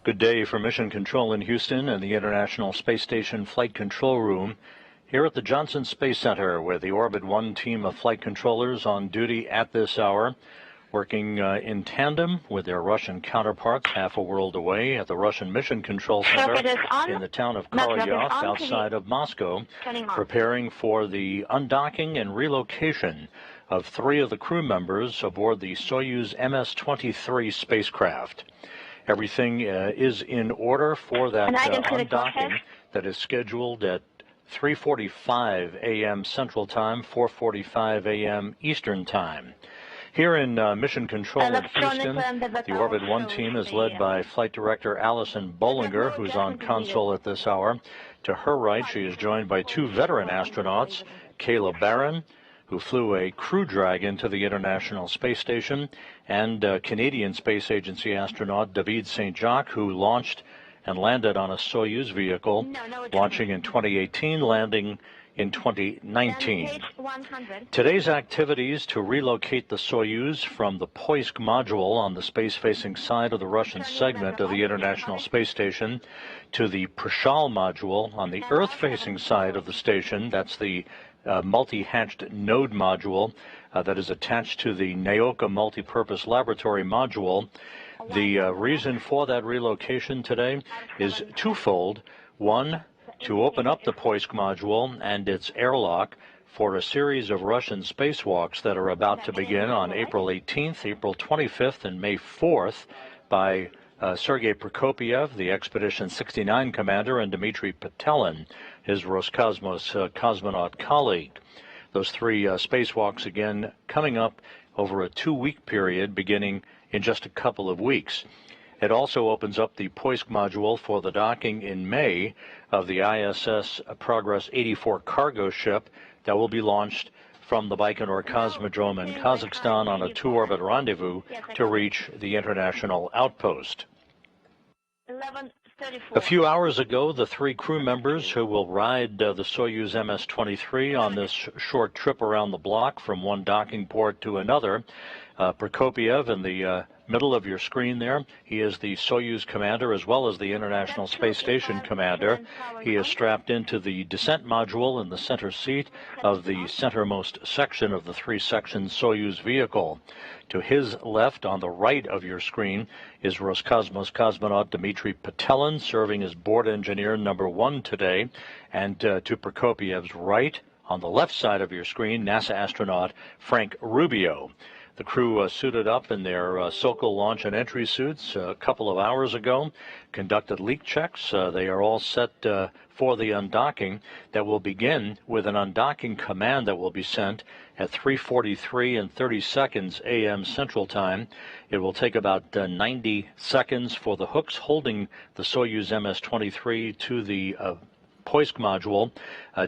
Good day for Mission Control in Houston and the International Space Station Flight Control Room here at the Johnson Space Center, where the Orbit 1 team of flight controllers on duty at this hour, working in tandem with their Russian counterparts half a world away at the Russian Mission Control Center in the town of Korolyov outside of Moscow, preparing for the undocking and relocation of 3 of the crew members aboard the Soyuz MS-23 spacecraft. Everything is in order for that undocking that is scheduled at 3:45 a.m. Central Time, 4:45 a.m. Eastern Time. Here in Mission Control in Houston, the Orbit 1 team is led by Flight Director Allison Bollinger, who's on console at this hour. To her right, she is joined by 2 veteran astronauts, Kayla Barron, who flew a Crew Dragon to the International Space Station, and Canadian Space Agency astronaut David St. Jacques, who launched and landed on a Soyuz vehicle, launching in 2018, landing in 2019. Today's activities to relocate the Soyuz from the Poisk module on the space-facing side of the Russian segment of the International Space Station to the Prishal module on the Earth-facing side of the station, that's the multi-hatched node module that is attached to the Naoka multipurpose laboratory module. The reason for that relocation today is twofold. One, to open up the Poisk module and its airlock for a series of Russian spacewalks that are about to begin on April 18th, April 25th, and May 4th by Sergei Prokopyev, the Expedition 69 commander, and Dmitry Petelin, his Roscosmos cosmonaut colleague. Those 3 spacewalks again coming up over a 2-week period beginning in just a couple of weeks. It also opens up the Poisk module for the docking in May of the ISS Progress 84 cargo ship that will be launched from the Baikonur Cosmodrome in Kazakhstan on a 2-orbit rendezvous to reach the international outpost. A few hours ago, the 3 crew members who will ride the Soyuz MS-23 on this short trip around the block from one docking port to another, Prokopyev in the middle of your screen there, he is the Soyuz commander as well as the International Space Station commander. He is strapped into the descent module in the center seat of the centermost section of the 3-section Soyuz vehicle. To his left, on the right of your screen, is Roscosmos cosmonaut Dmitry Petelin, serving as board engineer number 1 today. And to Prokopiev's right, on the left side of your screen, NASA astronaut Frank Rubio. The crew suited up in their Sokol launch and entry suits a couple of hours ago, conducted leak checks. They are all set for the undocking that will begin with an undocking command that will be sent at 3:43 and 30 seconds a.m. Central Time. It will take about 90 seconds for the hooks holding the Soyuz MS-23 to the Poisk module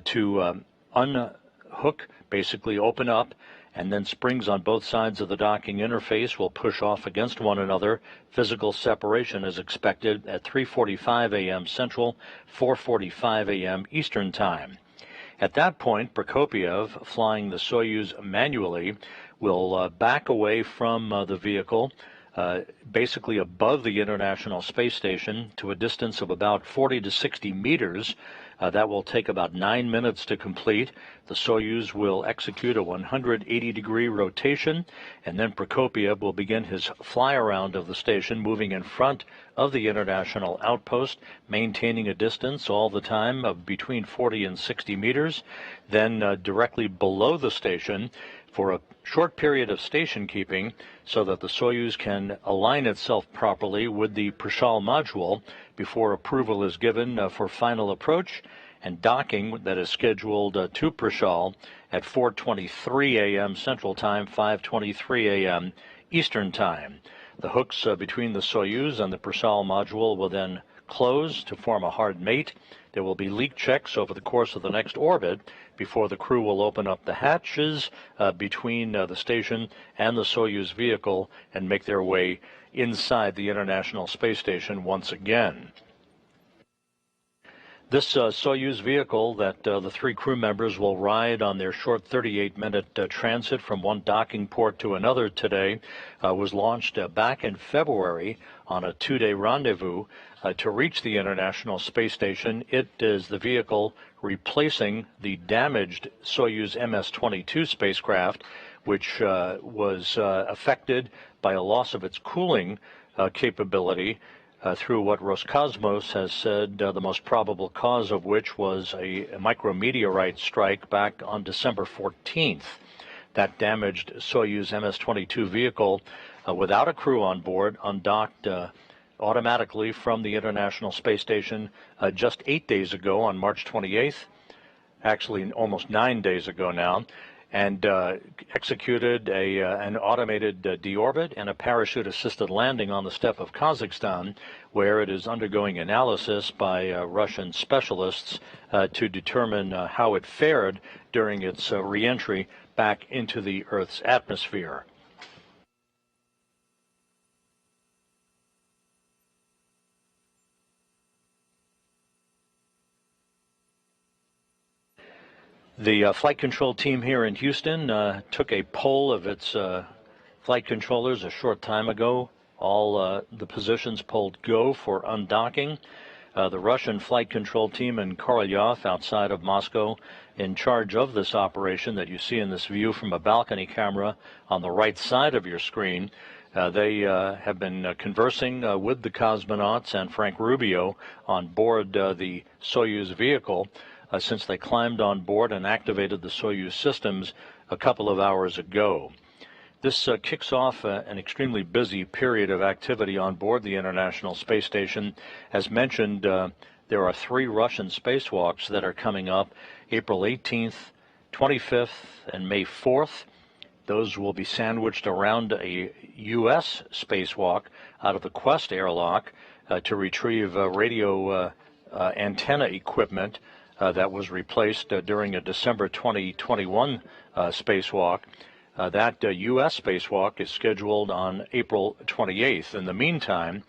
to unhook, basically open up, and then springs on both sides of the docking interface will push off against one another. Physical separation is expected at 3:45 a.m. Central, 4:45 a.m. Eastern Time. At that point, Prokopyev, flying the Soyuz manually, will back away from the vehicle, basically above the International Space Station to a distance of about 40 to 60 meters. That will take about 9 minutes to complete. The Soyuz will execute a 180-degree rotation, and then Prokopyev will begin his fly-around of the station, moving in front of the international outpost, maintaining a distance all the time of between 40 and 60 meters. Then directly below the station for a short period of station keeping so that the Soyuz can align itself properly with the Prishal module before approval is given for final approach and docking that is scheduled to Prishal at 4:23 a.m. Central Time, 5:23 a.m. Eastern Time. The hooks between the Soyuz and the Prishal module will then close to form a hard mate. There will be leak checks over the course of the next orbit before the crew will open up the hatches between the station and the Soyuz vehicle and make their way inside the International Space Station once again. This Soyuz vehicle that the three crew members will ride on their short 38-minute transit from one docking port to another today was launched back in February on a two-day rendezvous to reach the International Space Station. It is the vehicle replacing the damaged Soyuz MS-22 spacecraft, which was affected by a loss of its cooling capability through what Roscosmos has said the most probable cause of which was a micrometeorite strike back on December 14th. That damaged Soyuz MS-22 vehicle without a crew on board undocked automatically from the International Space Station just 8 days ago on March 28th, actually almost 9 days ago now, and executed an automated deorbit and a parachute-assisted landing on the steppe of Kazakhstan, where it is undergoing analysis by Russian specialists to determine how it fared during its re-entry back into the Earth's atmosphere. The flight control team here in Houston took a poll of its flight controllers a short time ago. All the positions polled go for undocking. The Russian flight control team in Korolyov outside of Moscow, in charge of this operation that you see in this view from a balcony camera on the right side of your screen, they have been conversing with the cosmonauts and Frank Rubio on board the Soyuz vehicle since they climbed on board and activated the Soyuz systems a couple of hours ago. This kicks off an extremely busy period of activity on board the International Space Station. As mentioned, there are 3 Russian spacewalks that are coming up, April 18th, 25th, and May 4th. Those will be sandwiched around a U.S. spacewalk out of the Quest airlock to retrieve radio antenna equipment that was replaced during a December 2021 spacewalk. That U.S. spacewalk is scheduled on April 28th. In the meantime,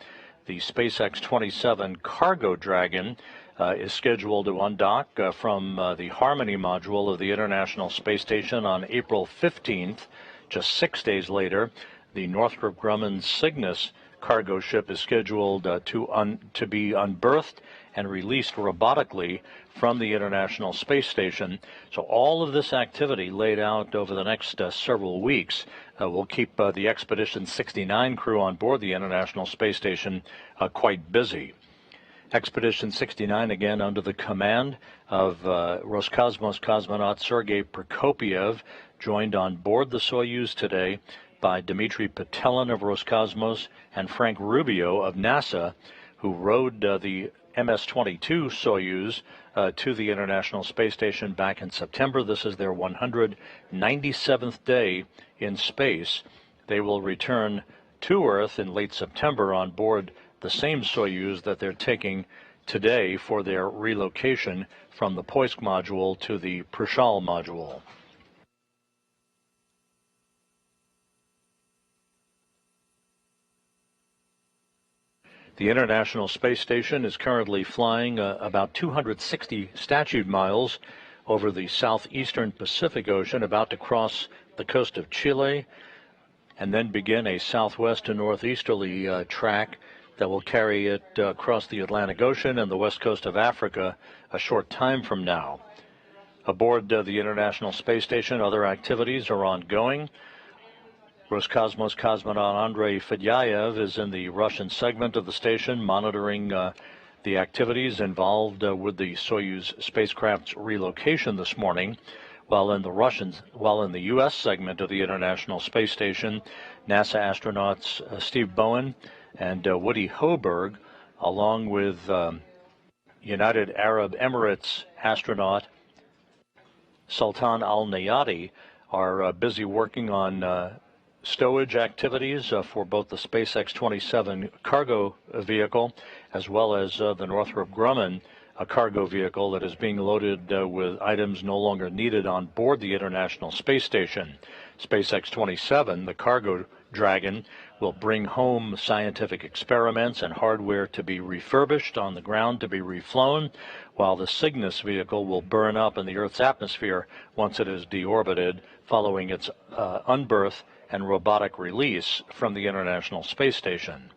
the SpaceX 27 Cargo Dragon is scheduled to undock from the Harmony module of the International Space Station on April 15th. Just 6 days later, the Northrop Grumman Cygnus cargo ship is scheduled to be unberthed and released robotically from the International Space Station. So all of this activity laid out over the next several weeks will keep the Expedition 69 crew on board the International Space Station quite busy. Expedition 69, again under the command of Roscosmos cosmonaut Sergei Prokopyev, joined on board the Soyuz today by Dmitry Petelin of Roscosmos and Frank Rubio of NASA, who rode the MS-22 Soyuz to the International Space Station back in September. This is their 197th day in space. They will return to Earth in late September on board the same Soyuz that they're taking today for their relocation from the Poisk module to the Prishal module. The International Space Station is currently flying about 260 statute miles over the southeastern Pacific Ocean, about to cross the coast of Chile, and then begin a southwest to northeasterly track that will carry it across the Atlantic Ocean and the west coast of Africa a short time from now. Aboard the International Space Station, other activities are ongoing. Roscosmos cosmonaut Andrei Fedyaev is in the Russian segment of the station, monitoring the activities involved with the Soyuz spacecraft's relocation this morning. While in the U.S. segment of the International Space Station, NASA astronauts Steve Bowen and Woody Hoberg, along with United Arab Emirates astronaut Sultan Al Nayati, are busy working on stowage activities for both the SpaceX 27 cargo vehicle as well as the Northrop Grumman cargo vehicle that is being loaded with items no longer needed on board the International Space Station. SpaceX 27, the cargo Dragon will bring home scientific experiments and hardware to be refurbished on the ground to be reflown, while the Cygnus vehicle will burn up in the Earth's atmosphere once it is deorbited, following its unberth and robotic release from the International Space Station.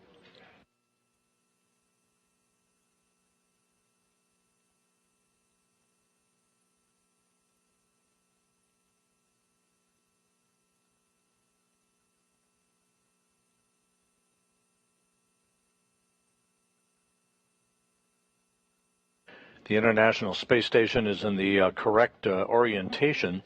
The International Space Station is in the correct orientation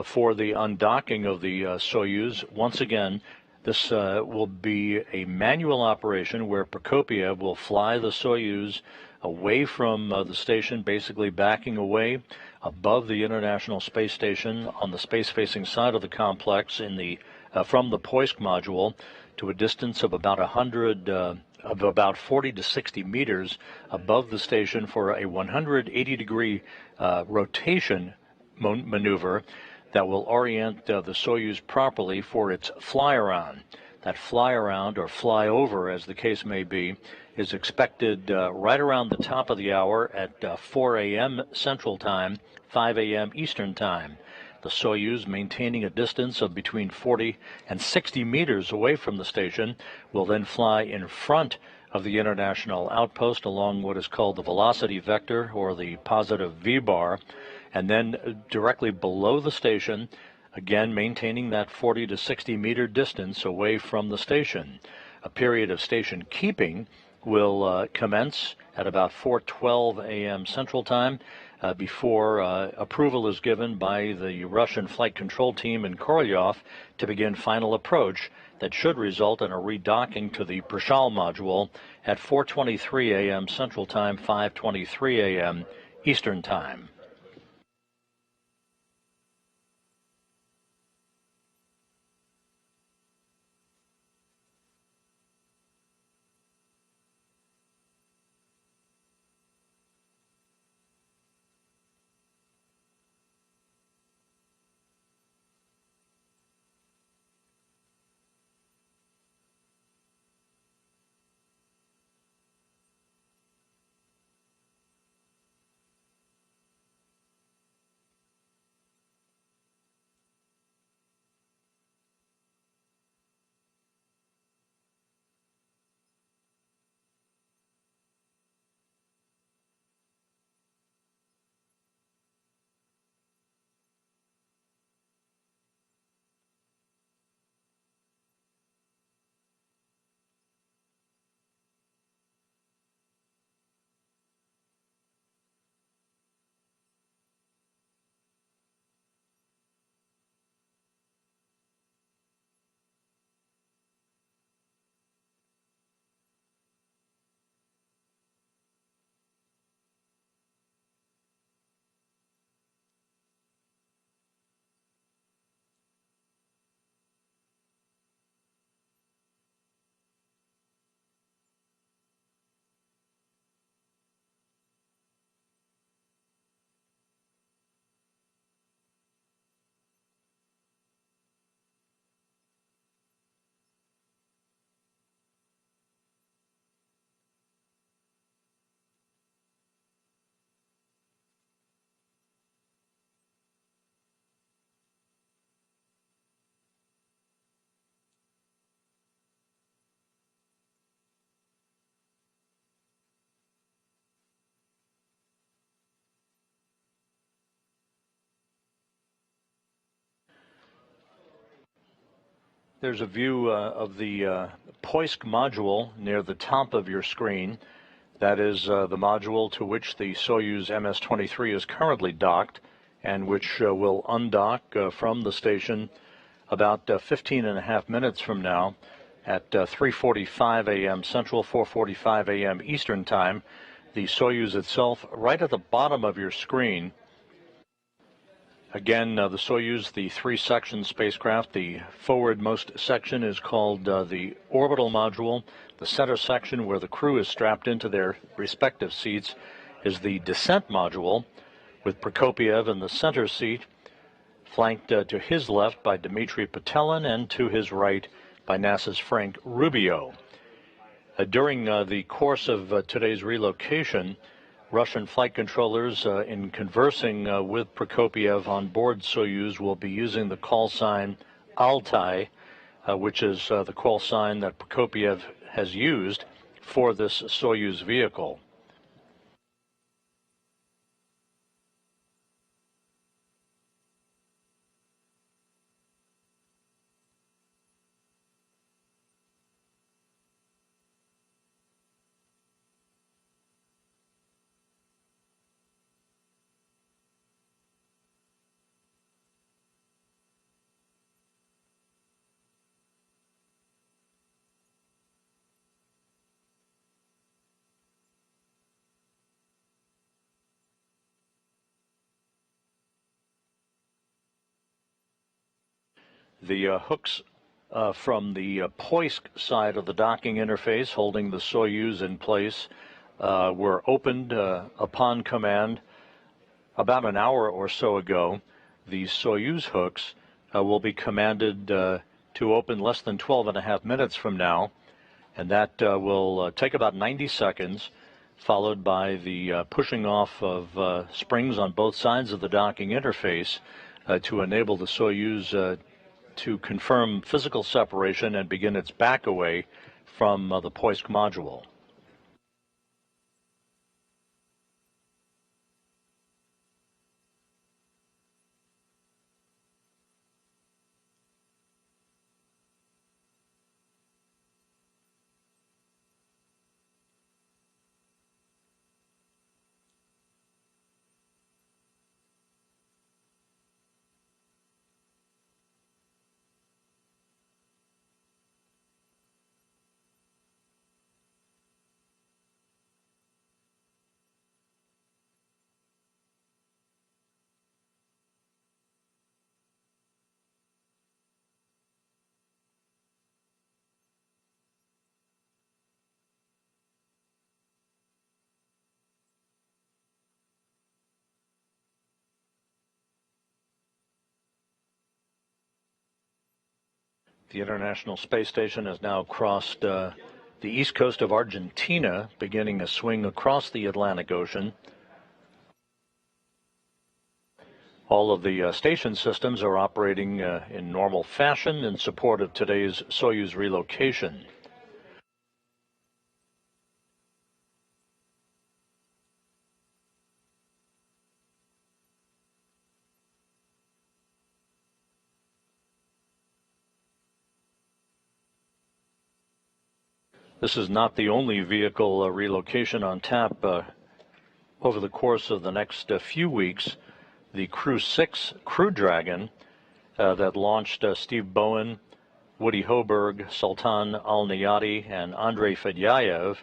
for the undocking of the Soyuz. Once again, this will be a manual operation where Prokopiev will fly the Soyuz away from the station, basically backing away above the International Space Station on the space-facing side of the complex in the from the Poisk module to a distance of about 40 to 60 meters above the station for a 180-degree rotation maneuver that will orient the Soyuz properly for its fly-around. That fly-around, or fly-over as the case may be, is expected right around the top of the hour at 4 a.m. Central Time, 5 a.m. Eastern Time. The Soyuz, maintaining a distance of between 40 and 60 meters away from the station, will then fly in front of the international outpost along what is called the velocity vector, or the positive V-bar, and then directly below the station, again maintaining that 40 to 60 meter distance away from the station. A period of station keeping will commence at about 4:12 a.m. Central Time before approval is given by the Russian flight control team in Korolyov to begin final approach that should result in a redocking to the Prishal module at 4:23 a.m. Central Time, 5:23 a.m. Eastern Time. There's a view of the Poisk module near the top of your screen. That is the module to which the Soyuz MS-23 is currently docked, and which will undock from the station about 15 and a half minutes from now at 3:45 a.m. Central, 4:45 a.m. Eastern Time. The Soyuz itself right at the bottom of your screen. Again, the Soyuz, the three-section spacecraft, the forwardmost section is called the orbital module. The center section, where the crew is strapped into their respective seats, is the descent module, with Prokopiev in the center seat, flanked to his left by Dmitry Petelin and to his right by NASA's Frank Rubio. During the course of today's relocation, Russian flight controllers, in conversing with Prokopiev on board Soyuz, will be using the call sign Altai, which is the call sign that Prokopiev has used for this Soyuz vehicle. The hooks from the Poisk side of the docking interface holding the Soyuz in place were opened upon command about an hour or so ago. The Soyuz hooks will be commanded to open less than 12.5 minutes from now, and that will take about 90 seconds, followed by the pushing off of springs on both sides of the docking interface to enable the Soyuz to confirm physical separation and begin its back away from the Poisk module. The International Space Station has now crossed the east coast of Argentina, beginning a swing across the Atlantic Ocean. All of the station systems are operating in normal fashion in support of today's Soyuz relocation. This is not the only vehicle relocation on tap over the course of the next few weeks. The Crew 6 Crew Dragon that launched Steve Bowen, Woody Hoberg, Sultan Al-Niyati, and Andrei Fedyaev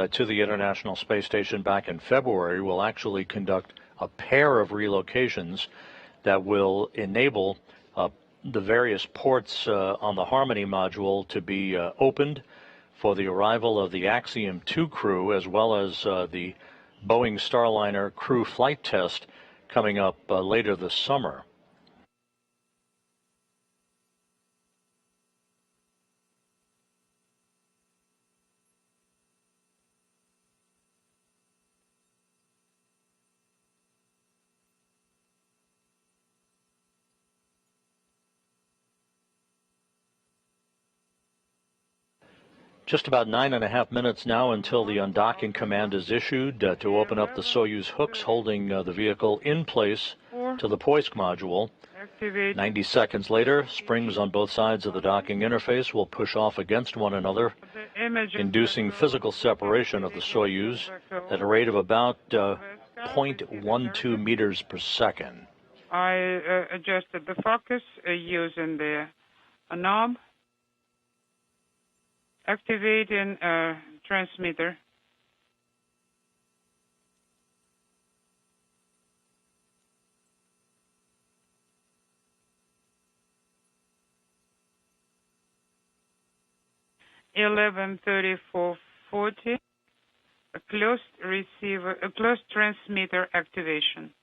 to the International Space Station back in February will actually conduct a pair of relocations that will enable the various ports on the Harmony module to be opened for the arrival of the Axiom 2 crew, as well as the Boeing Starliner crew flight test coming up later this summer. Just about 9.5 minutes now until the undocking command is issued to open up the Soyuz hooks holding the vehicle in place to the Poisk module. 90 seconds later, springs on both sides of the docking interface will push off against one another, inducing physical separation of the Soyuz at a rate of about 0.12 meters per second. I adjusted the focus using the knob. Activating transmitter. (11:34:40). A closed receiver, a closed transmitter activation.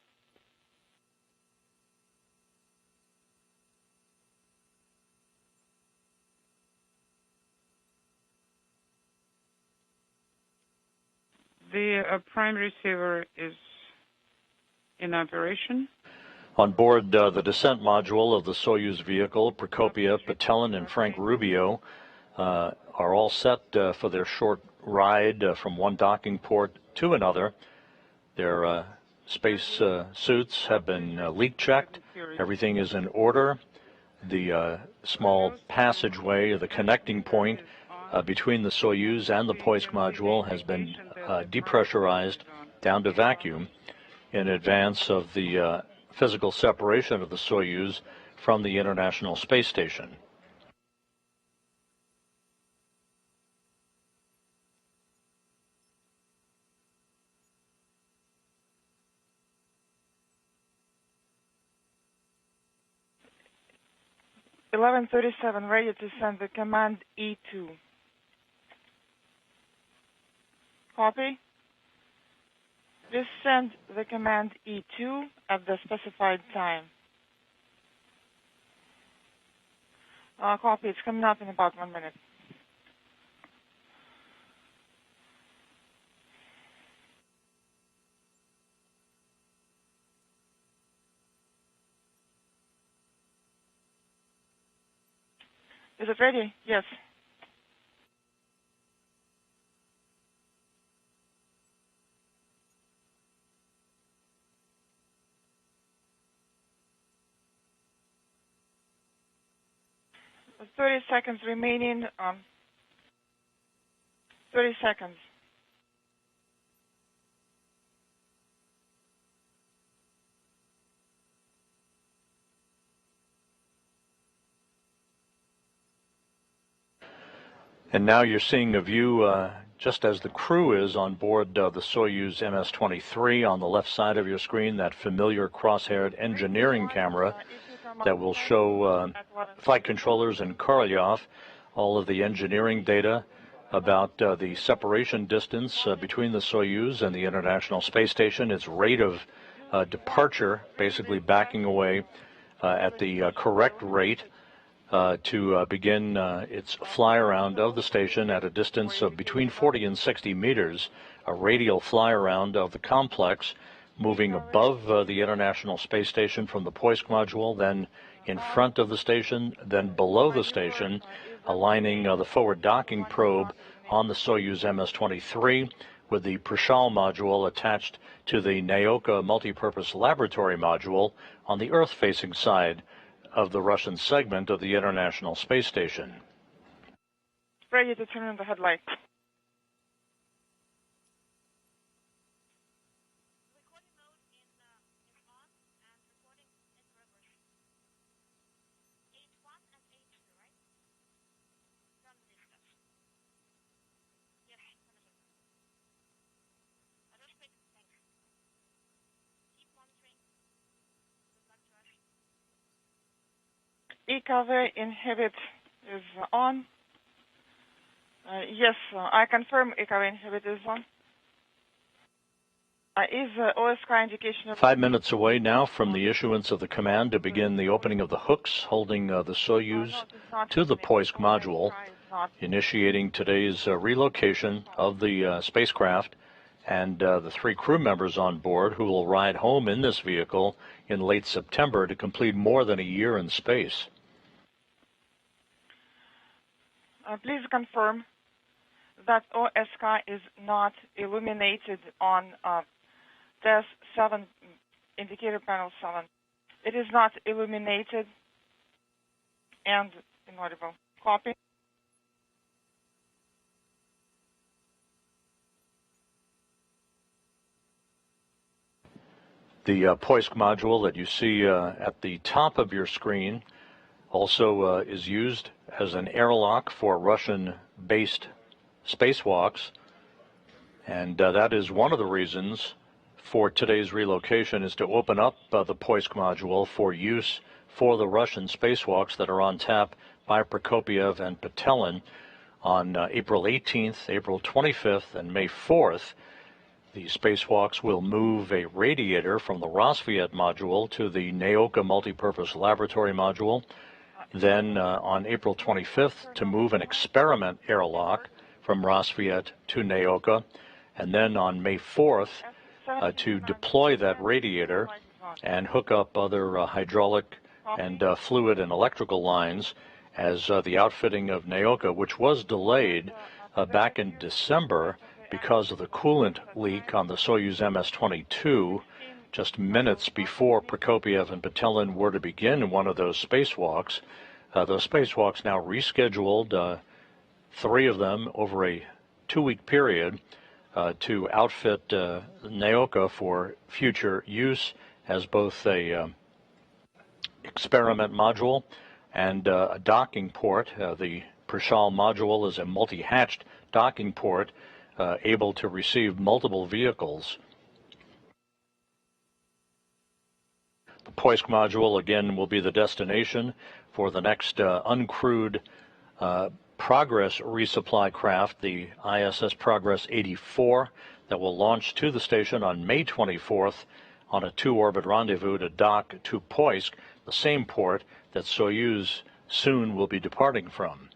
The prime receiver is in operation. On board the descent module of the Soyuz vehicle, Prokopiev, Petelin, and Frank Rubio are all set for their short ride from one docking port to another. Their space suits have been leak checked. Everything is in order. The small passageway, the connecting point between the Soyuz and the Poisk module has been depressurized down to vacuum in advance of the physical separation of the Soyuz from the International Space Station. (11:37) ready to send the command E2. Copy. Please send the command E2 at the specified time. Copy. It's coming up in about 1 minute. Is it ready? Yes. With 30 seconds remaining. 30 seconds. And now you're seeing a view just as the crew is on board the Soyuz MS-23 on the left side of your screen, that familiar cross-haired engineering camera that will show flight controllers and Korolev all of the engineering data about the separation distance between the Soyuz and the International Space Station, its rate of departure, basically backing away at the correct rate to begin its fly around of the station at a distance of between 40 and 60 meters, a radial fly around of the complex, moving above the International Space Station from the Poisk module, then in front of the station, then below the station, aligning the forward docking probe on the Soyuz MS-23 with the Prishal module attached to the Naoka multipurpose laboratory module on the Earth-facing side of the Russian segment of the International Space Station. Ready to turn on the headlight. E-cover inhibit is on. Yes, I confirm E-cover inhibit is on. Is OSK indication... 5 minutes away now from the issuance of the command to begin the opening of the hooks holding the Soyuz to the Poisk module, initiating today's relocation of the spacecraft and the 3 crew members on board who will ride home in this vehicle in late September to complete more than a year in space. Please confirm that OSK is not illuminated on test 7, indicator panel 7. It is not illuminated and inaudible. Copy. The Poisk module that you see at the top of your screen also is used as an airlock for Russian-based spacewalks, and that is one of the reasons for today's relocation, is to open up the Poisk module for use for the Russian spacewalks that are on tap by Prokopiev and Petelin on April 18th, April 25th, and May 4th. The spacewalks will move a radiator from the Rosviet module to the Naoka multipurpose laboratory module. Then on April 25th to move an experiment airlock from Rosviet to Naoka, and then on May 4th to deploy that radiator and hook up other hydraulic and fluid and electrical lines as the outfitting of Naoka, which was delayed back in December because of the coolant leak on the Soyuz MS-22, just minutes before Prokopiev and Petelin were to begin one of those spacewalks. Those spacewalks now rescheduled, 3 of them over a 2-week period, to outfit Naoka for future use as both a experiment module and a docking port. The Prishal module is a multi-hatched docking port able to receive multiple vehicles. The Poisk module, again, will be the destination for the next uncrewed Progress resupply craft, the ISS Progress 84, that will launch to the station on May 24th on a 2-orbit rendezvous to dock to Poisk, the same port that Soyuz soon will be departing from.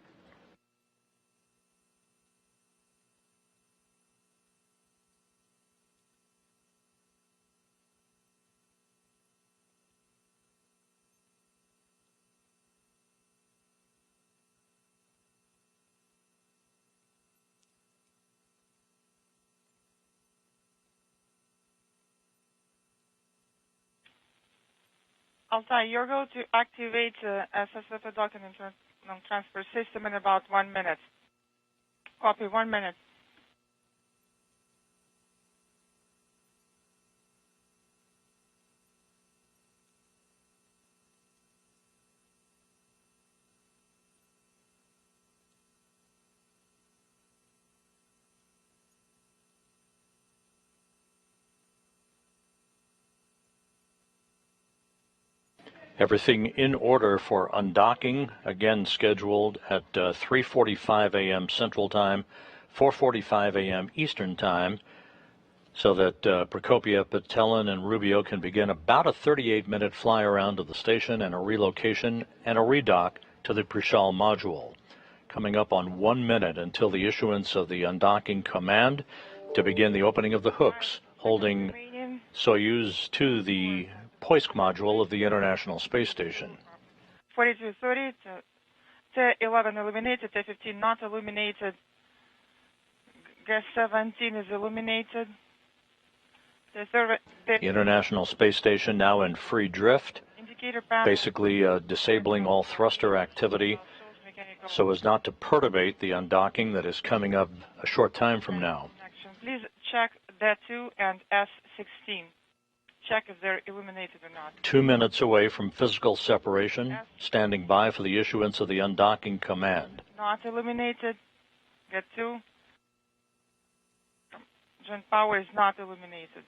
Altai, you're going to activate SSF document transfer system in about 1 minute. Copy, 1 minute. Everything in order for undocking, again scheduled at 3:45 a.m. Central Time, 4:45 a.m. Eastern Time, so that Prokopiev, Petelin, and Rubio can begin about a 38-minute fly around to the station and a relocation and a redock to the Prishal module. Coming up on 1 minute until the issuance of the undocking command to begin the opening of the hooks, holding Soyuz to the Poisk module of the International Space Station. 4230, T11 illuminated, T15 not illuminated, gas 17 is illuminated. The International Space Station now in free drift, basically disabling all thruster activity so as not to perturbate the undocking that is coming up a short time from now. Please check D2 and S16. Check if they're illuminated or not. 2 minutes away from physical separation, standing by for the issuance of the undocking command. Not illuminated. D2. Joint power is not illuminated.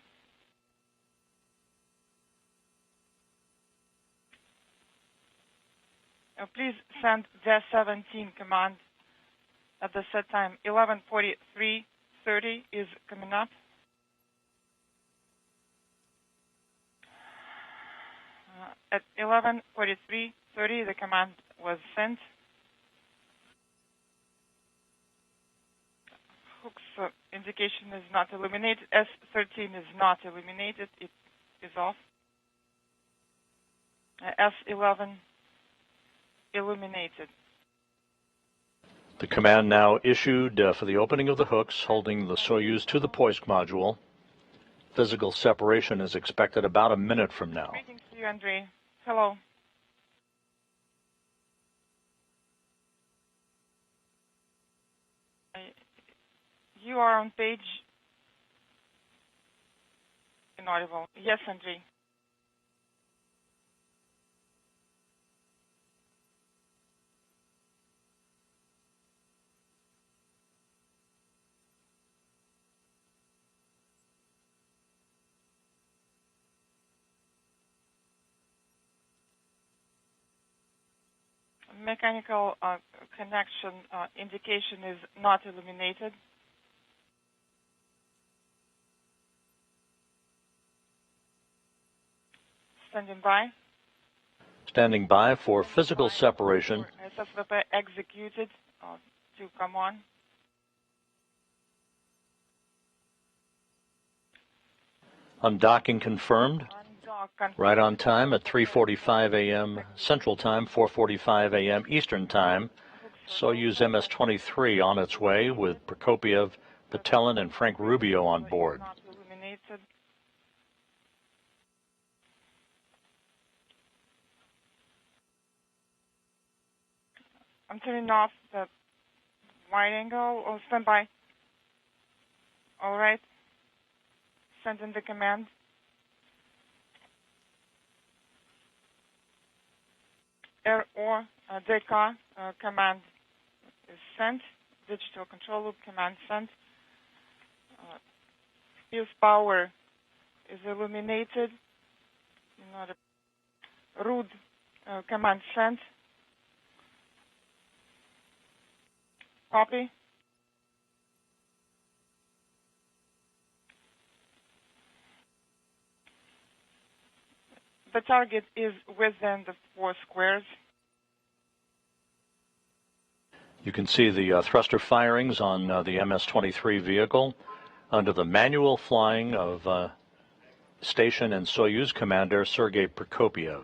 Please send D17 command at the set time. 11:43:30 is coming up. At 11:43:30, the command was sent. Hooks indication is not illuminated. S13 is not illuminated. It is off. S11 illuminated. The command now issued for the opening of the hooks, holding the Soyuz to the Poisk module. Physical separation is expected about a minute from now. Greetings to you, Andrei. Hello. You are on page inaudible. Yes, Andrei. Mechanical connection indication is not illuminated. Standing by. Standing by for physical separation. SSVP executed to come on. Undocking confirmed. Undock confirmed. Right on time at 3:45 a.m. Central Time, 4:45 a.m. Eastern Time. Soyuz MS-23 on its way with Prokopiev, Patelin, and Frank Rubio on board. Not illuminated. I'm turning off the wide angle. Oh, stand by. All right. Sending the command. RO DK command is sent. Digital control loop command sent. Fuse power is illuminated. RUD command sent. Copy. The target is within the 4 squares. You can see the thruster firings on the MS-23 vehicle under the manual flying of Station and Soyuz Commander Sergei Prokopiev.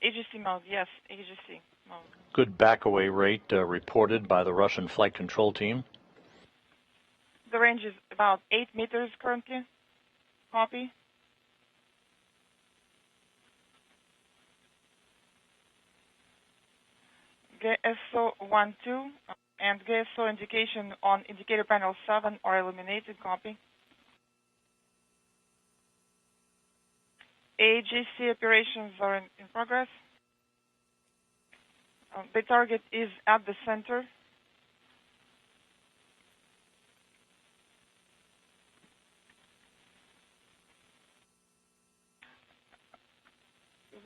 AGC mode, yes, AGC mode. Good backaway rate reported by the Russian flight control team. The range is about 8 meters currently. Copy. GSO 1-2 and GSO indication on indicator panel 7 are illuminated. Copy. AGC operations are in progress. The target is at the center.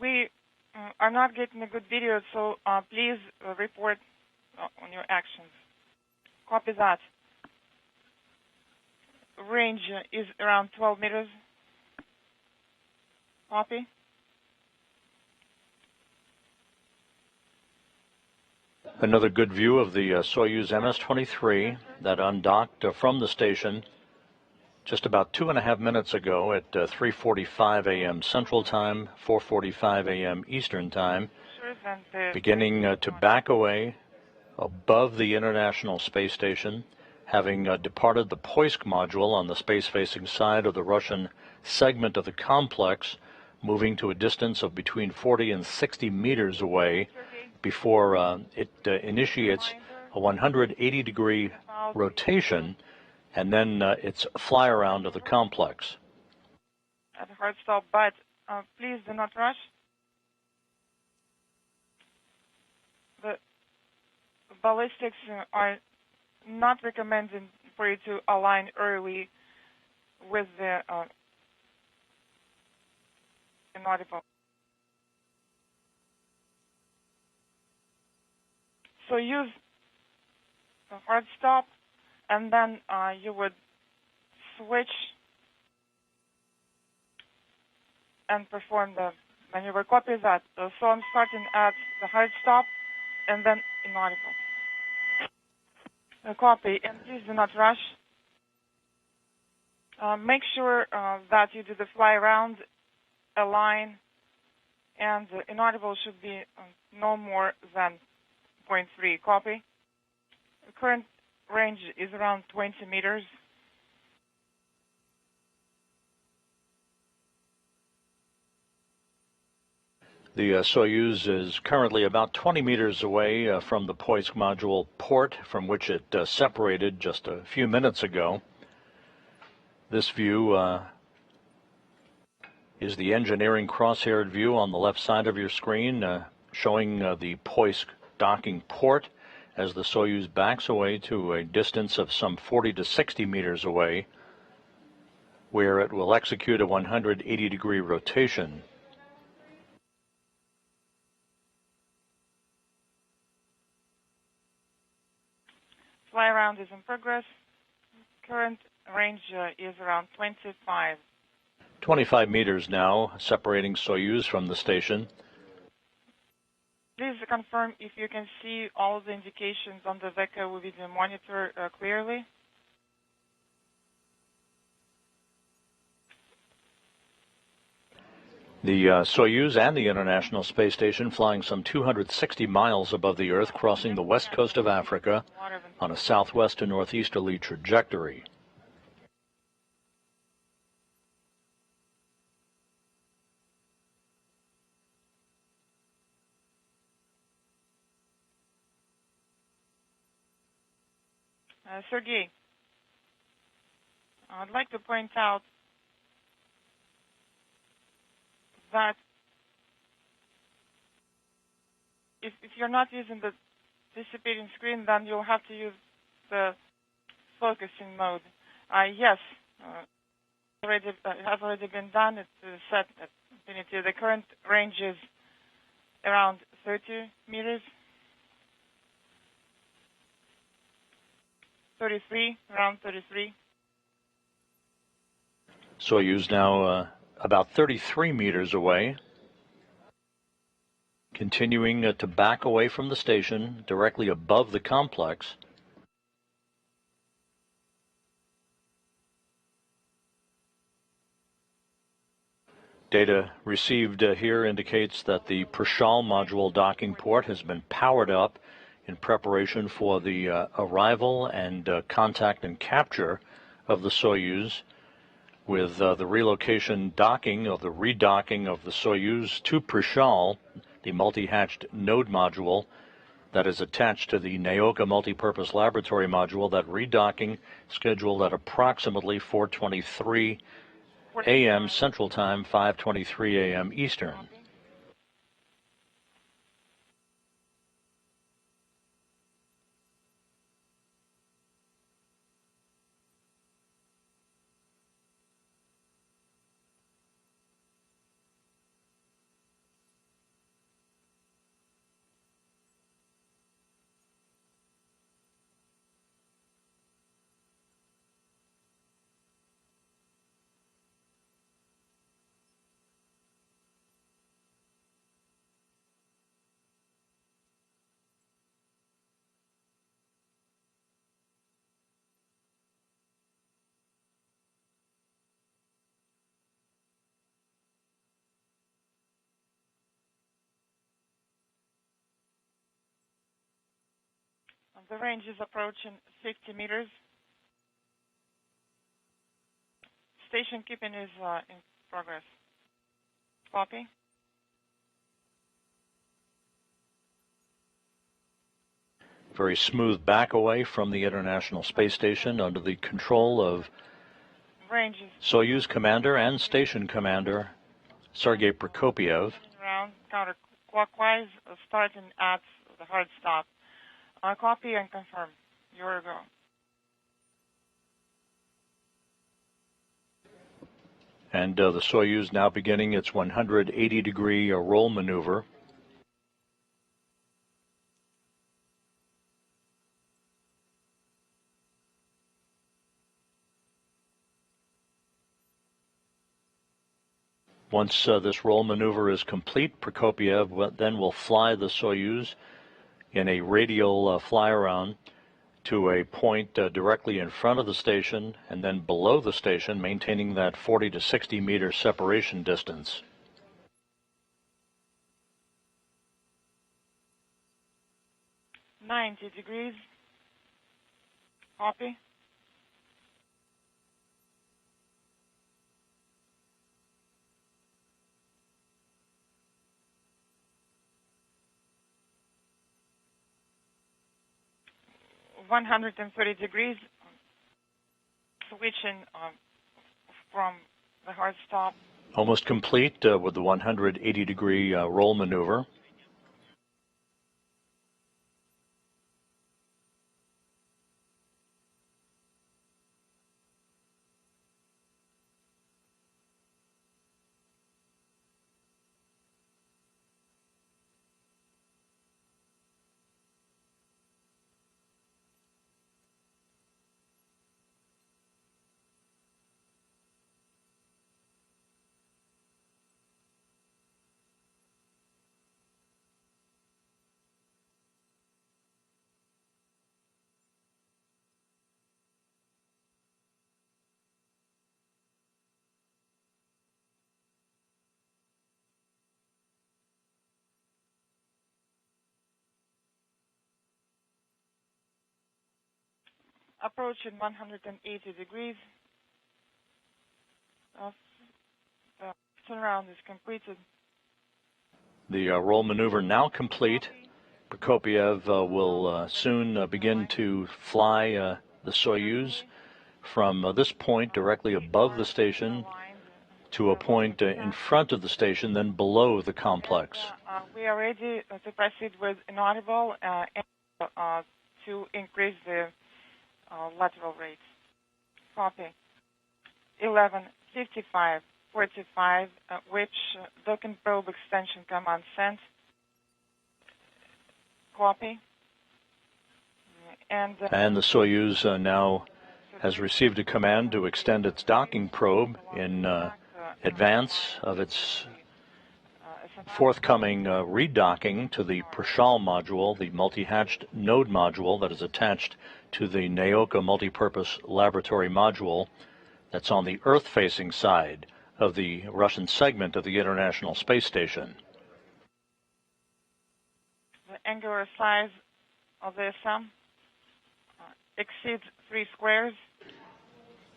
We are not getting a good video, so please report on your actions. Copy that. Range is around 12 meters. Copy. Another good view of the Soyuz MS-23 that undocked from the station just about 2.5 minutes ago at 3:45 a.m. Central Time, 4:45 a.m. Eastern Time, beginning to back away above the International Space Station, having departed the Poisk module on the space-facing side of the Russian segment of the complex, moving to a distance of between 40 and 60 meters away before it initiates a 180-degree rotation and then its fly around of the complex. At a hard stop, but please do not rush. The ballistics are not recommended for you to align early with the inaudible. So use the hard stop, and then you would switch and perform the maneuver. Copy that. So I'm starting at the hard stop and then inaudible. Copy, and please do not rush. Make sure that you do the fly around, align, and inaudible should be no more than 0.3. Copy. The current range is around 20 meters. The Soyuz is currently about 20 meters away from the Poisk module port from which it separated just a few minutes ago. This view is the engineering cross-haired view on the left side of your screen, showing the Poisk docking port as the Soyuz backs away to a distance of some 40 to 60 meters away, where it will execute a 180-degree rotation. Fly around is in progress. Current range is around 25. 25 meters now, separating Soyuz from the station. Please confirm if you can see all the indications on the VECA with the monitor clearly. The Soyuz and the International Space Station flying some 260 miles above the Earth, crossing the west coast of Africa on a southwest to northeasterly trajectory. Sergey, I'd like to point out that if you're not using the dissipating screen, then you'll have to use the focusing mode. Yes, it has already been done. It's set at infinity. The current range is around 30 meters. 33, around 33. Soyuz now about 33 meters away, continuing to back away from the station directly above the complex. Data received here indicates that the Prishal module docking port has been powered up in preparation for the arrival and contact and capture of the Soyuz, with the relocation docking of the redocking of the Soyuz to Prishal, the multi-hatched node module that is attached to the Naoka multipurpose laboratory module. That redocking scheduled at approximately 4:23 a.m. Central Time, 5:23 a.m. Eastern. The range is approaching 50 meters. Station keeping is in progress. Copy. Very smooth back away from the International Space Station under the control of Soyuz commander and station commander Sergei Prokopyev. Around counterclockwise, starting at the hard stop. Copy and confirm. You're go. And the Soyuz now beginning its 180-degree roll maneuver. Once this roll maneuver is complete, Prokopyev then will fly the Soyuz in a radial fly-around to a point directly in front of the station and then below the station, maintaining that 40 to 60 meter separation distance. "90 degrees. Copy. "130 degrees. Switching from the hard stop. Almost complete with the 180-degree roll maneuver. approaching 180 degrees. The turnaround is completed. The roll maneuver now complete. Prokopiev will soon begin to fly the Soyuz from this point directly above the station to a point in front of the station, then below the complex. We are ready to proceed with inaudible and to increase the lateral rates. Copy. 11:55:45, which docking probe extension command sent. Copy. And the Soyuz now has received a command to extend its docking probe in advance of its forthcoming redocking to the Prishal module, the multi-hatched node module that is attached to the Naoka multipurpose laboratory module that's on the Earth-facing side of the Russian segment of the International Space Station. The angular size of the SM exceeds 3 squares.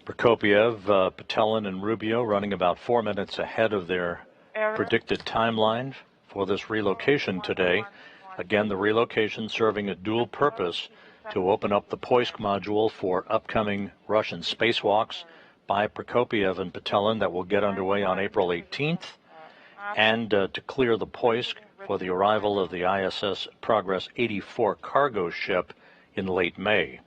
Prokopiev, Petelin, and Rubio running about 4 minutes ahead of their predicted timeline for this relocation today. Again, the relocation serving a dual purpose to open up the Poisk module for upcoming Russian spacewalks by Prokopiev and Petelin that will get underway on April 18th, and to clear the Poisk for the arrival of the ISS Progress 84 cargo ship in late May.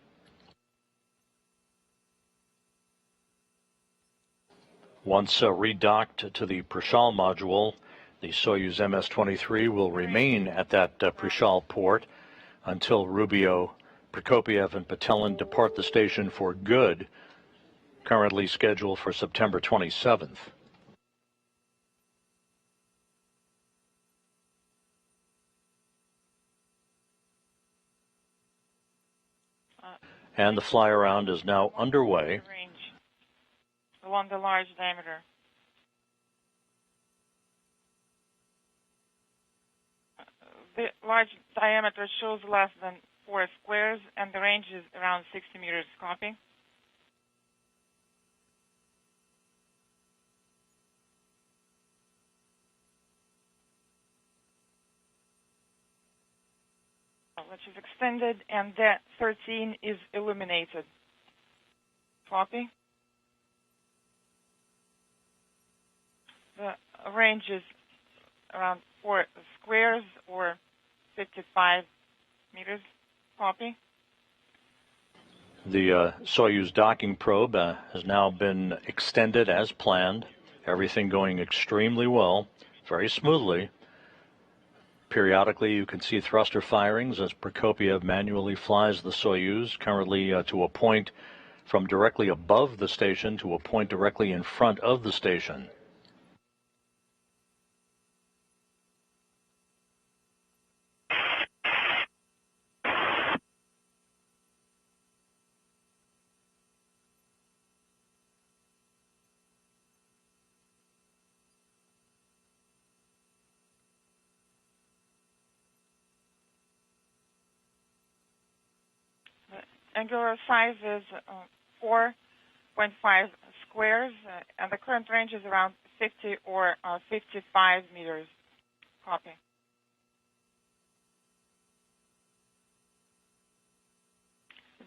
Once redocked to the Prishal module, the Soyuz MS-23 will remain at that Prishal port until Rubio, Prokopiev, and Petelin depart the station for good, currently scheduled for September 27th. And the fly-around is now underway. Along the large diameter. The large diameter shows less than 4 squares, and the range is around 60 meters. Copy. Which is extended, and the 13 is illuminated. Copy. The range is around 4 squares or 55 meters. Copy. The Soyuz docking probe has now been extended as planned. Everything going extremely well, very smoothly. Periodically, you can see thruster firings as Prokopiev manually flies the Soyuz, currently to a point from directly above the station to a point directly in front of the station. Angular size is 4.5 squares, and the current range is around 50 or 55 meters. Copy.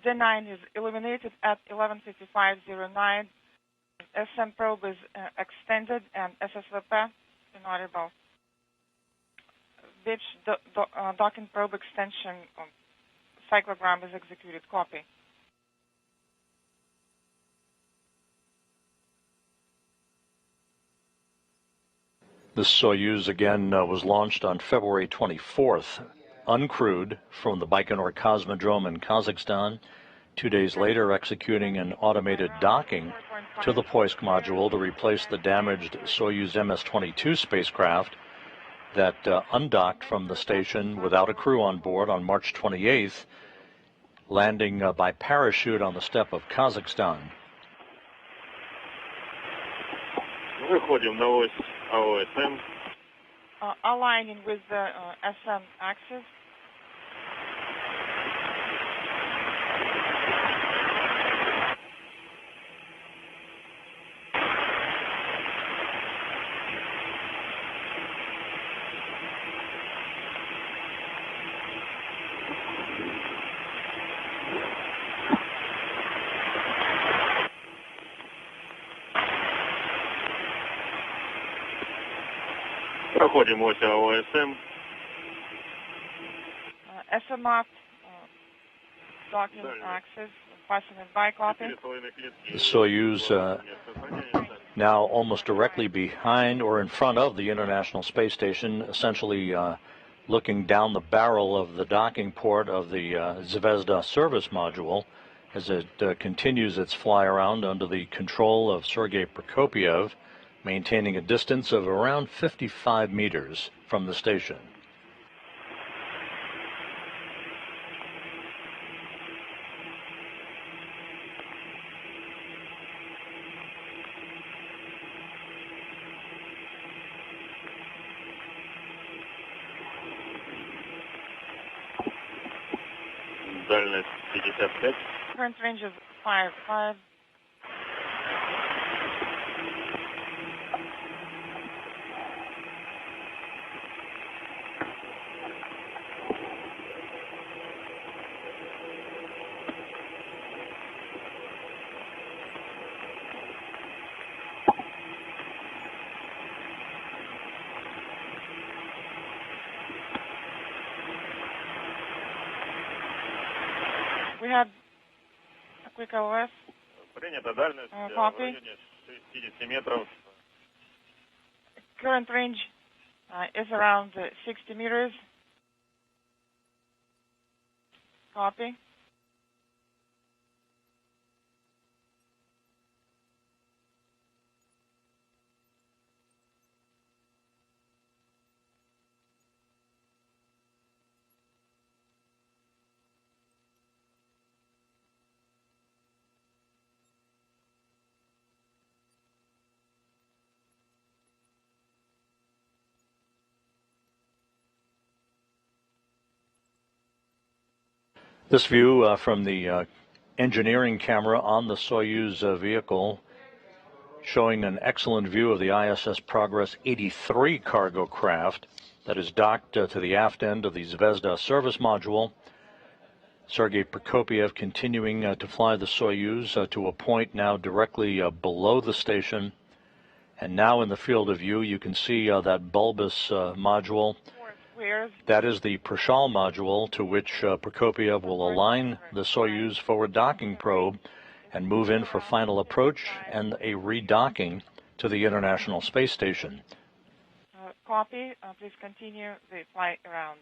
D9 is illuminated at 11:55:09. SM probe is extended and SSVP inaudible. Which docking probe extension cyclogram is executed. Copy. This Soyuz again was launched on February 24th, uncrewed from the Baikonur Cosmodrome in Kazakhstan. 2 days later, executing an automated docking to the Poisk module to replace the damaged Soyuz MS-22 spacecraft that undocked from the station without a crew on board on March 28th, landing by parachute on the steppe of Kazakhstan. Выходим на ось АОСМ. Aligning with the SM axis. Выходим ось АОСМ. SMOT, docking access, passing it by, copy. The Soyuz now almost directly behind or in front of the International Space Station, essentially looking down the barrel of the docking port of the Zvezda service module as it continues its fly around under the control of Sergei Prokopyev, maintaining a distance of around 55 meters from the station. Дальность 55. Current range is 5. We had a quick LS. Принята дальность в Copy. районе 60 метров. Current range is around 60 meters. Copy. This view from the engineering camera on the Soyuz vehicle showing an excellent view of the ISS Progress 83 cargo craft that is docked to the aft end of the Zvezda service module. Sergei Prokopyev continuing to fly the Soyuz to a point now directly below the station. And now in the field of view you can see that bulbous module. That is the Prashal module to which Prokopyev will align the Soyuz forward docking probe and move in for final approach and a redocking to the International Space Station. Copy. Please continue the flight around.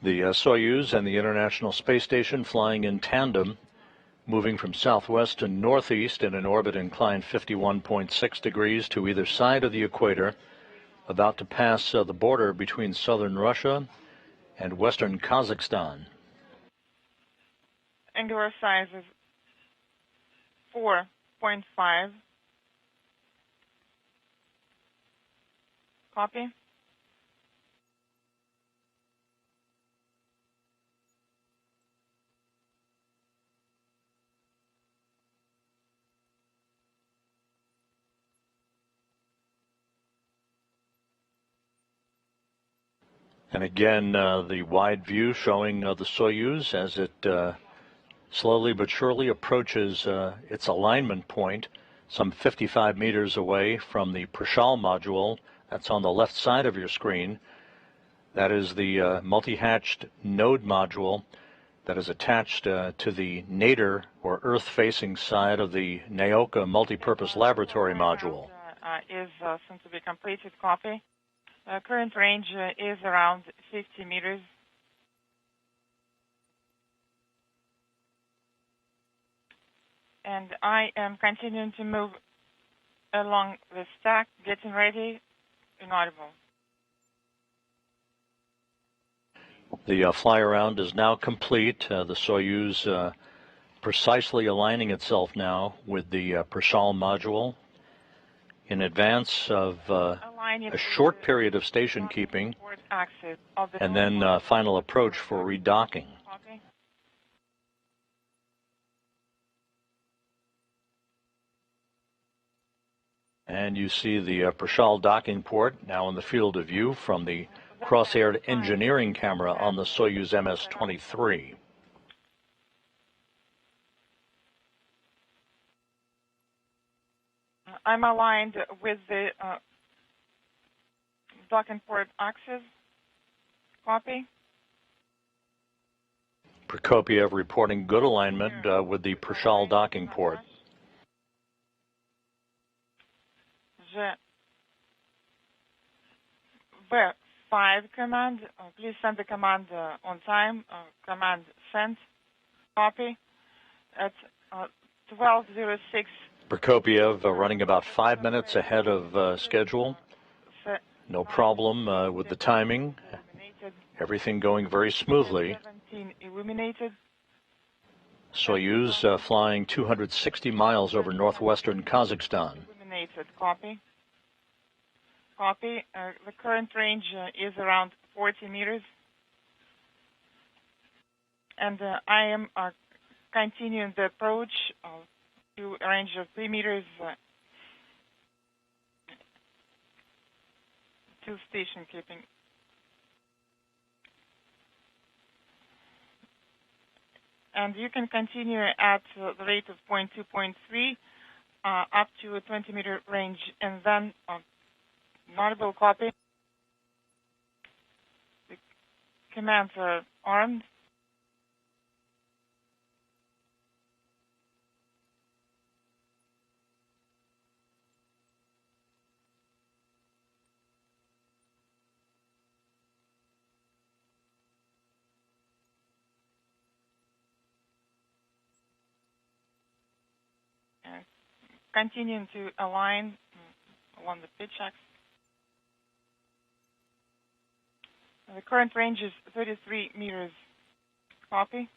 The Soyuz and the International Space Station flying in tandem, moving from southwest to northeast in an orbit inclined 51.6 degrees to either side of the equator, about to pass the border between southern Russia and western Kazakhstan. Angular size is 4.5. Copy. And again, the wide view showing the Soyuz as it slowly but surely approaches its alignment point, some 55 meters away from the Prashal module. That's on the left side of your screen. That is the multi-hatched node module that is attached to the nadir or Earth-facing side of the Naoka multipurpose laboratory module. Is soon to be completed. Copy. Current range is around 50 meters. And I am continuing to move along the stack, getting ready, inaudible. The fly around is now complete. The Soyuz precisely aligning itself now with the Prashal module in advance of a short period of station keeping, and then final approach for redocking. Copy. And you see the Prashal docking port now in the field of view from the cross-aired engineering camera on the Soyuz MS-23. I'm aligned with the docking port axis. Copy. Prokopiev reporting good alignment with the Prashal docking port. V5 command, please send the command on time. Command sent. Copy. At 12:06. Prokopiev running about 5 minutes ahead of schedule. No problem with the timing. Everything going very smoothly. 17 illuminated. Soyuz flying 260 miles over northwestern Kazakhstan. Illuminated. Copy. Copy. The current range is around 40 meters. And I am continuing the approach to a range of 3 meters to station keeping. And you can continue at the rate of 0.2, 0.3 up to a 20-meter range, and then audible copy. The commands are armed. Continuing to align along the pitch axis. The current range is 33 meters. Copy.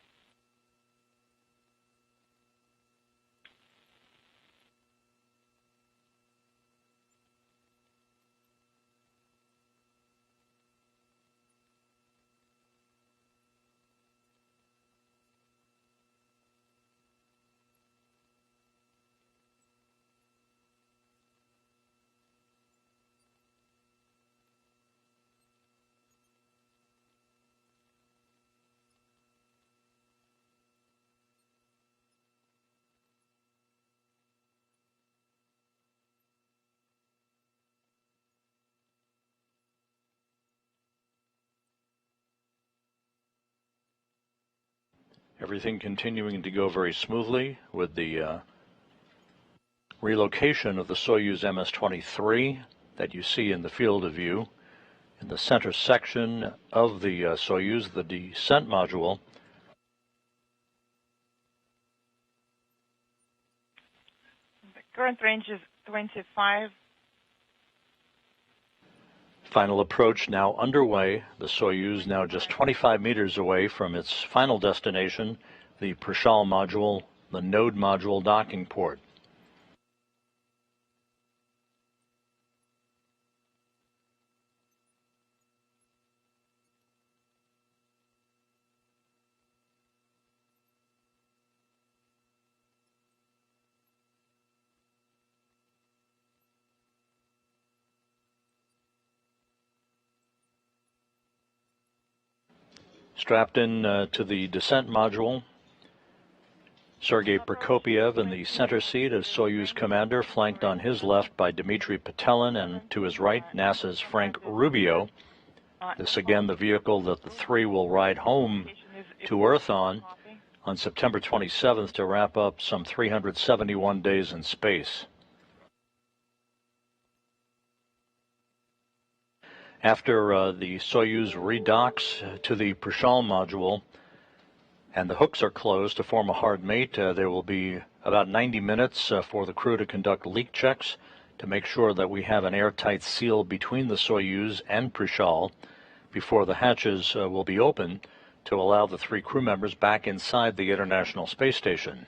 Everything continuing to go very smoothly with the relocation of the Soyuz MS-23 that you see in the field of view. In the center section of the Soyuz, the descent module. The current range is 25. Final approach now underway. The Soyuz now just 25 meters away from its final destination, the Prashal module, the node module docking port. Strapped in to the descent module, Sergei Prokopiev in the center seat as Soyuz commander, flanked on his left by Dmitry Petelin, and to his right, NASA's Frank Rubio. This again the vehicle that the three will ride home to Earth on September 27th to wrap up some 371 days in space. After the Soyuz redocks to the Prashal module and the hooks are closed to form a hard mate, there will be about 90 minutes for the crew to conduct leak checks to make sure that we have an airtight seal between the Soyuz and Prashal before the hatches will be open to allow the three crew members back inside the International Space Station.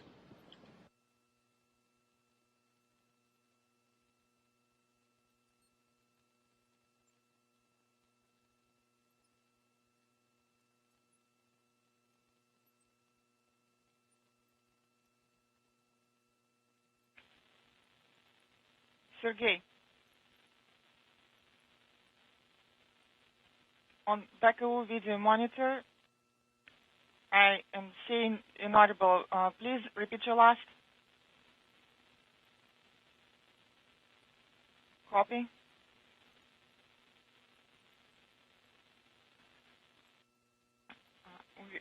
Sergey, on Baku video monitor, I am seeing inaudible. Please repeat your last. Copy.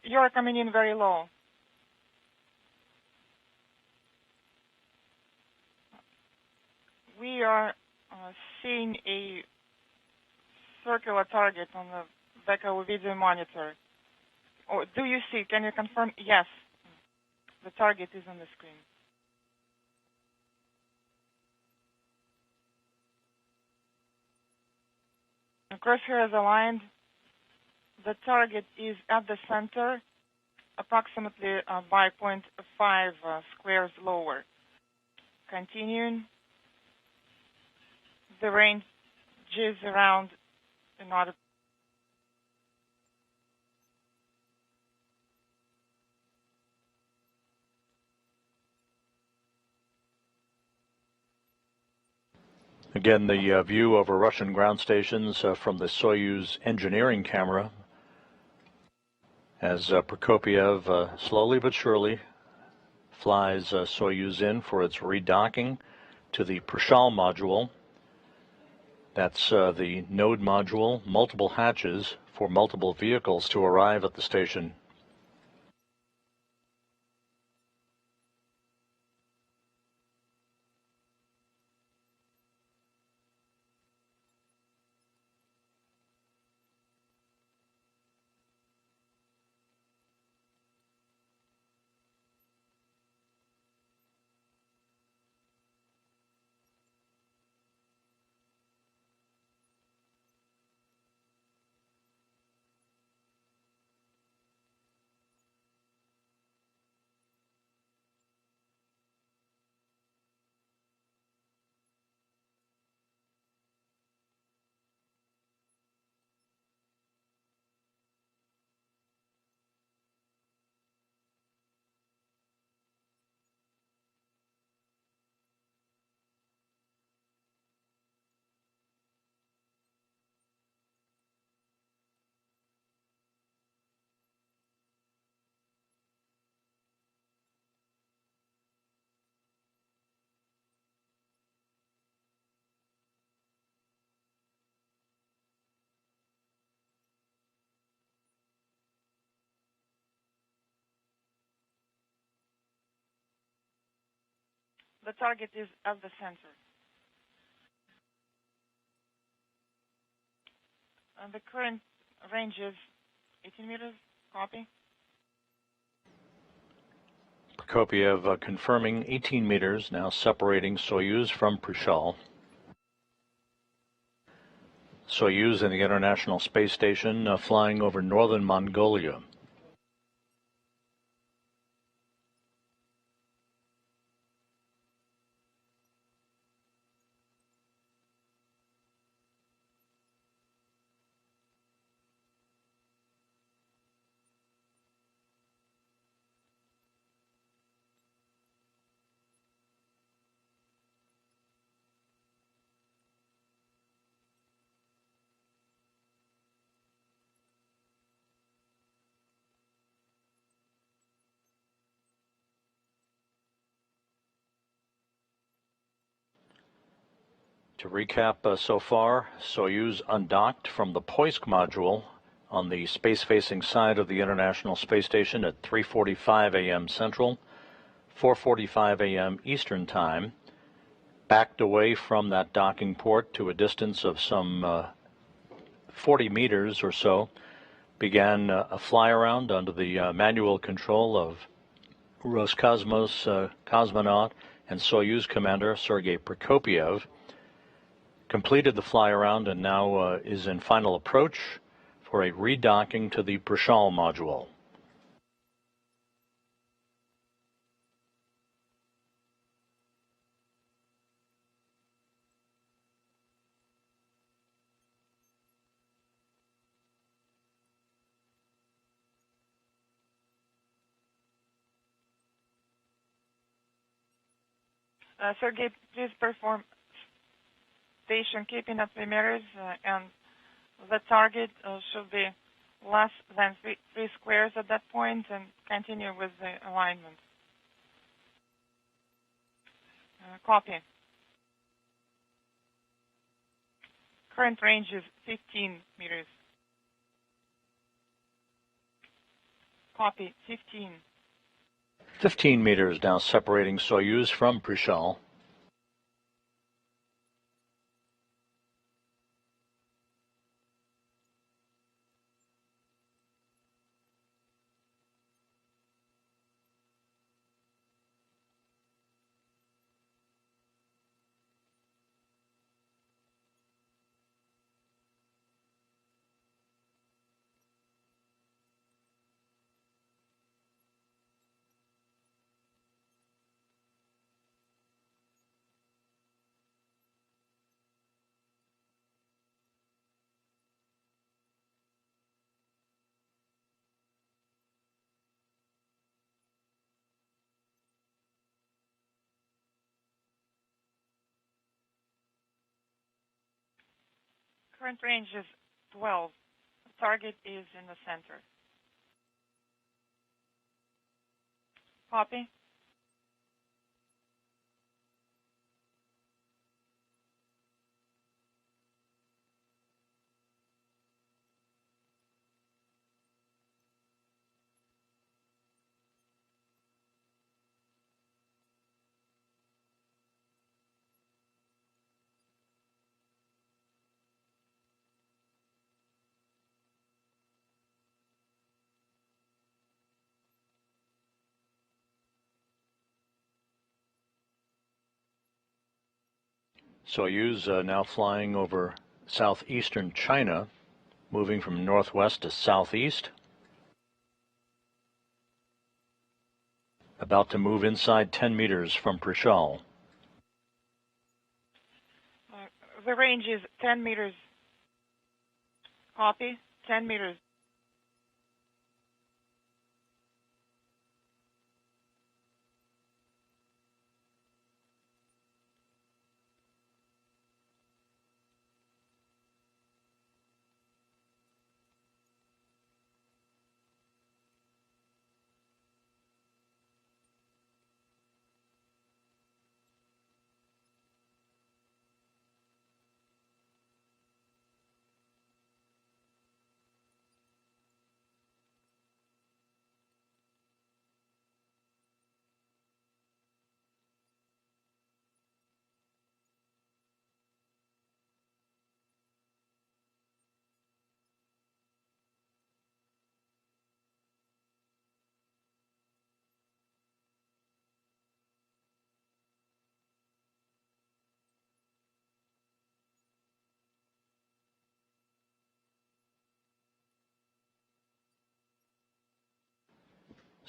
You're coming in very low. We are seeing a circular target on the Baku video monitor. Oh, do you see? Can you confirm? Yes. The target is on the screen. The crosshair is aligned. The target is at the center, approximately by 0.5 squares lower. Continuing. The range is around another. Again, the view over Russian ground stations from the Soyuz engineering camera as Prokopiev slowly but surely flies Soyuz in for its redocking to the Prishal module. That's the node module, multiple hatches for multiple vehicles to arrive at the station. The target is at the center. And the current range is 18 meters. Copy. Prokopiev confirming 18 meters, now separating Soyuz from Prishal. Soyuz and the International Space Station flying over northern Mongolia. To recap so far, Soyuz undocked from the Poisk module on the space-facing side of the International Space Station at 3:45 a.m. Central, 4:45 a.m. Eastern Time, backed away from that docking port to a distance of some 40 meters or so, began a fly-around under the manual control of Roscosmos cosmonaut and Soyuz commander Sergei Prokopiev, completed the fly-around and now is in final approach for a redocking to the Prishal module. Sergey, please perform station keeping at 3 meters, and the target should be less than three squares at that point, and continue with the alignment. Copy. Current range is 15 meters. Copy, 15. 15 meters now separating Soyuz from Prishal. Current range is 12. The target is in the center. Copy. Soyuz now flying over southeastern China, moving from northwest to southeast. About to move inside 10 meters from Prishal. The range is 10 meters. Copy, 10 meters.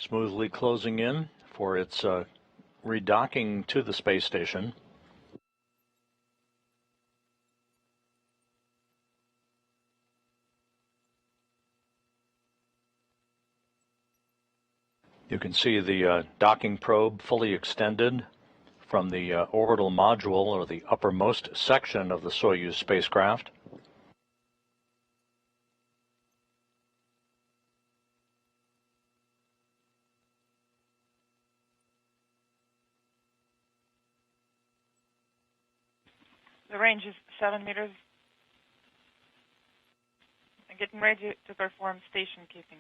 Smoothly closing in for its redocking to the space station. You can see the docking probe fully extended from the orbital module, or the uppermost section of the Soyuz spacecraft. The range is 7 meters. I'm getting ready to perform station keeping.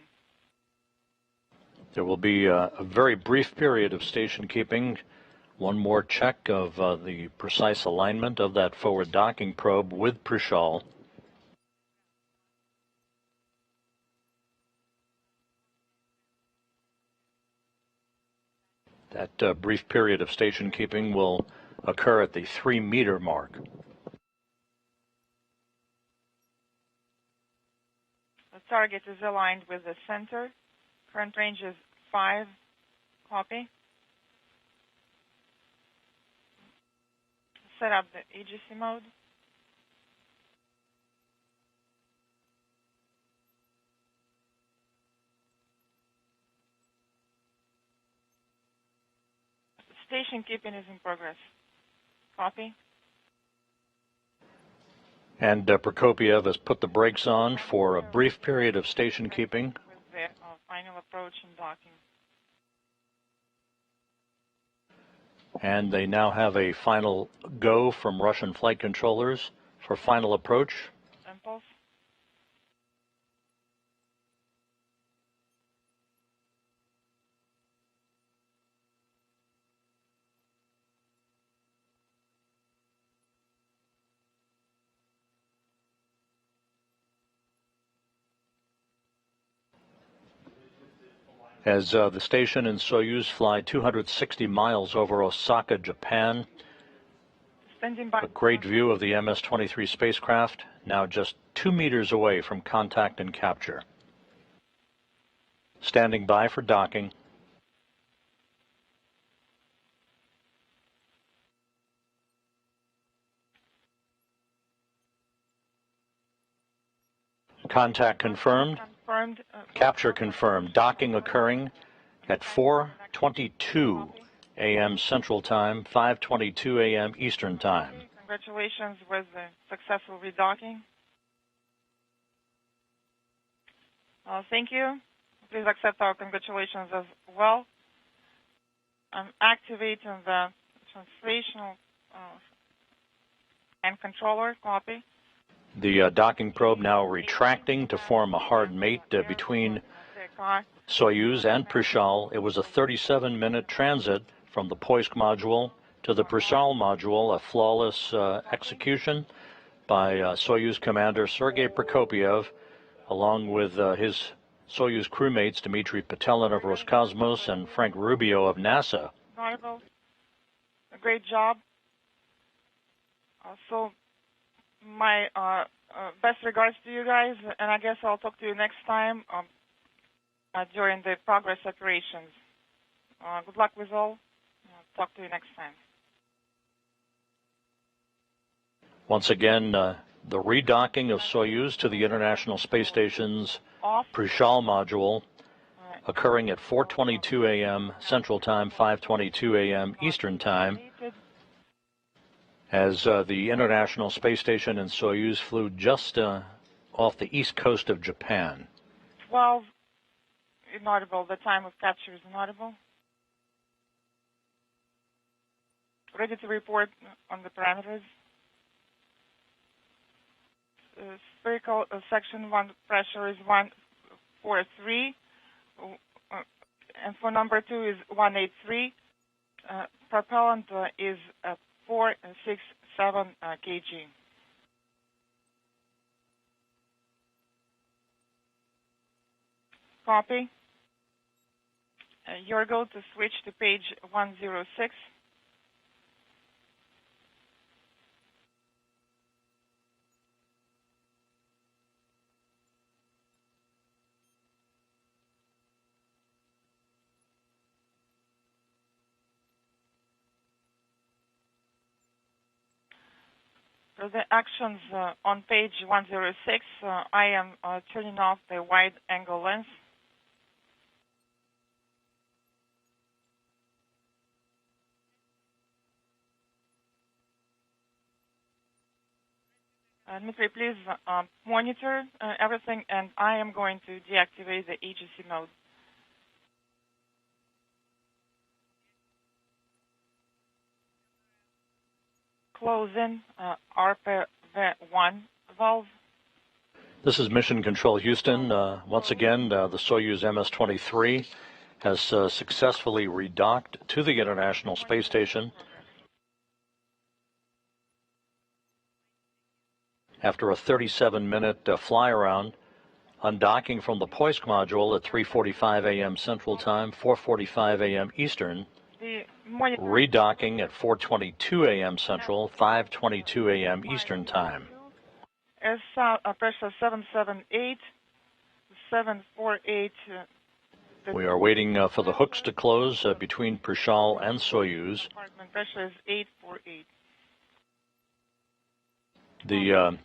There will be a very brief period of station keeping. One more check of the precise alignment of that forward docking probe with Prishal. That brief period of station keeping will occur at the 3-meter mark. The target is aligned with the center. Current range is 5. Copy. Set up the AGC mode. Station keeping is in progress. Copy. And Prokopiev has put the brakes on for a brief period of station keeping. With the final approach and docking. And they now have a final go from Russian flight controllers for final approach. Impulse. As the station and Soyuz fly 260 miles over Osaka, Japan. Standing by. A great view of the MS-23 spacecraft, now just 2 meters away from contact and capture. Standing by for docking. Contact confirmed. Capture confirmed. Docking occurring at 4:22 a.m. Central Time, 5:22 a.m. Eastern Time. Congratulations with the successful redocking. Thank you. Please accept our congratulations as well. I'm activating the translational and controller. Copy. The docking probe now retracting to form a hard mate between Soyuz and Prishal. It was a 37-minute transit from the Poisk module to the Prishal module, a flawless execution by Soyuz commander Sergei Prokopiev, along with his Soyuz crewmates Dmitry Petelin of Roscosmos and Frank Rubio of NASA. A great job. So my best regards to you guys, and I guess I'll talk to you next time during the progress operations. Good luck with all. Talk to you next time. Once again, the redocking of Soyuz to the International Space Station's Prishal module occurring at 4:22 a.m. Central Time, 5:22 a.m. Eastern Time, as the International Space Station and Soyuz flew just off the east coast of Japan. 12 inaudible. The time of capture is inaudible. Ready to report on the parameters. Spherical section 1 pressure is 143, and for number 2 is 183. Propellant is 467 kg. Copy. You're going to switch to page 106. So the actions on page 106, I am turning off the wide angle lens. Dmitry, please monitor everything, and I am going to deactivate the agency mode. Close in RPV1 valve. This is Mission Control Houston. Once again, the Soyuz MS-23 has successfully redocked to the International Space Station after a 37-minute fly-around, undocking from the Poisk module at 3:45 a.m. Central Time, 4:45 a.m. Eastern, redocking at 4:22 a.m. Central, 5:22 a.m. Eastern Time. Pressure 778, 748. We are waiting for the hooks to close between Prishal and Soyuz. Pressure is 848. The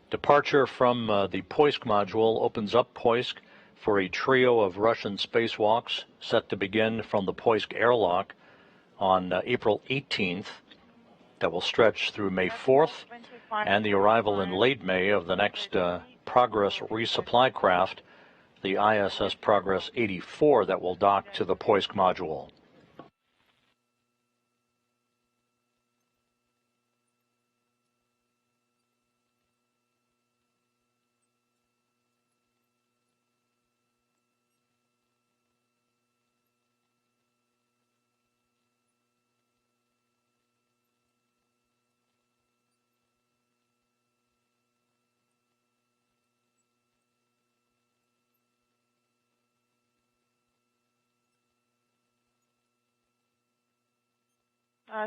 departure from the Poisk module opens up Poisk for a trio of Russian spacewalks set to begin from the Poisk airlock on April 18th that will stretch through May 4th and the arrival in late May of the next Progress resupply craft, the ISS Progress 84, that will dock to the Poisk module.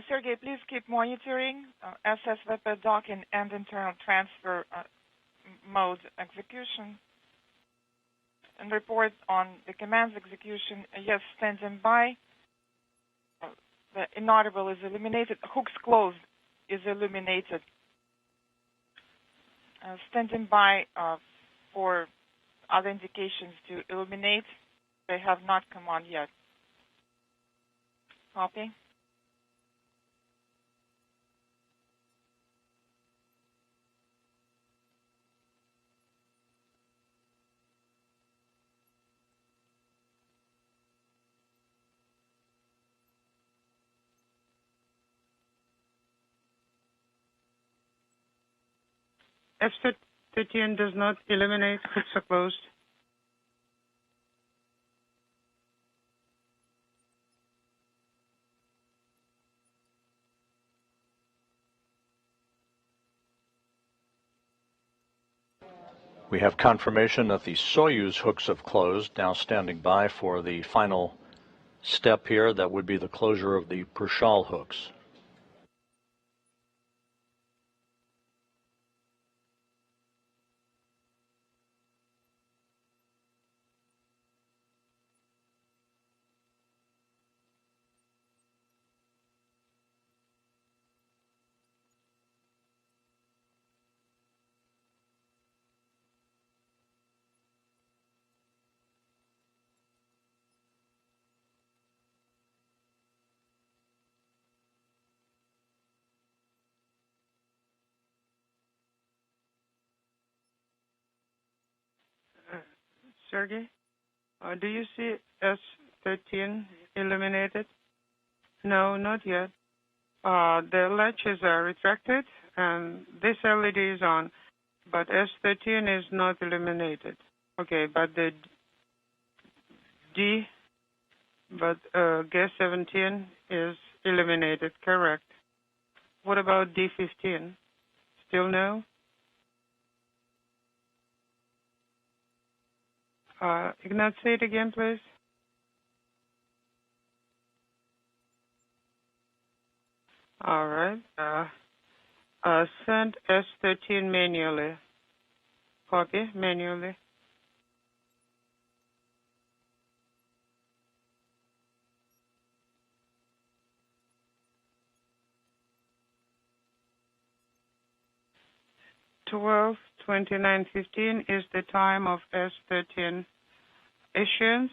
Sergey, please keep monitoring SS Vapor docking and internal transfer mode execution, and report on the command's execution. Yes, standing by. The inaudible is illuminated. Hooks closed is illuminated. Standing by for other indications to illuminate. They have not come on yet. Copy. F-13 does not illuminate. Hooks are closed. We have confirmation that the Soyuz hooks have closed, now standing by for the final step here. That would be the closure of the Prishal hooks. Sergey, do you see S-13 illuminated? No, not yet. The latches are retracted, and this LED is on, but S-13 is not illuminated. Okay, but the gas-17 is illuminated, correct. What about D-15? Still no? Ignat, say it again, please. All right. Send S-13 manually. Copy, manually. (12/29/15) is the time of S-13 issuance.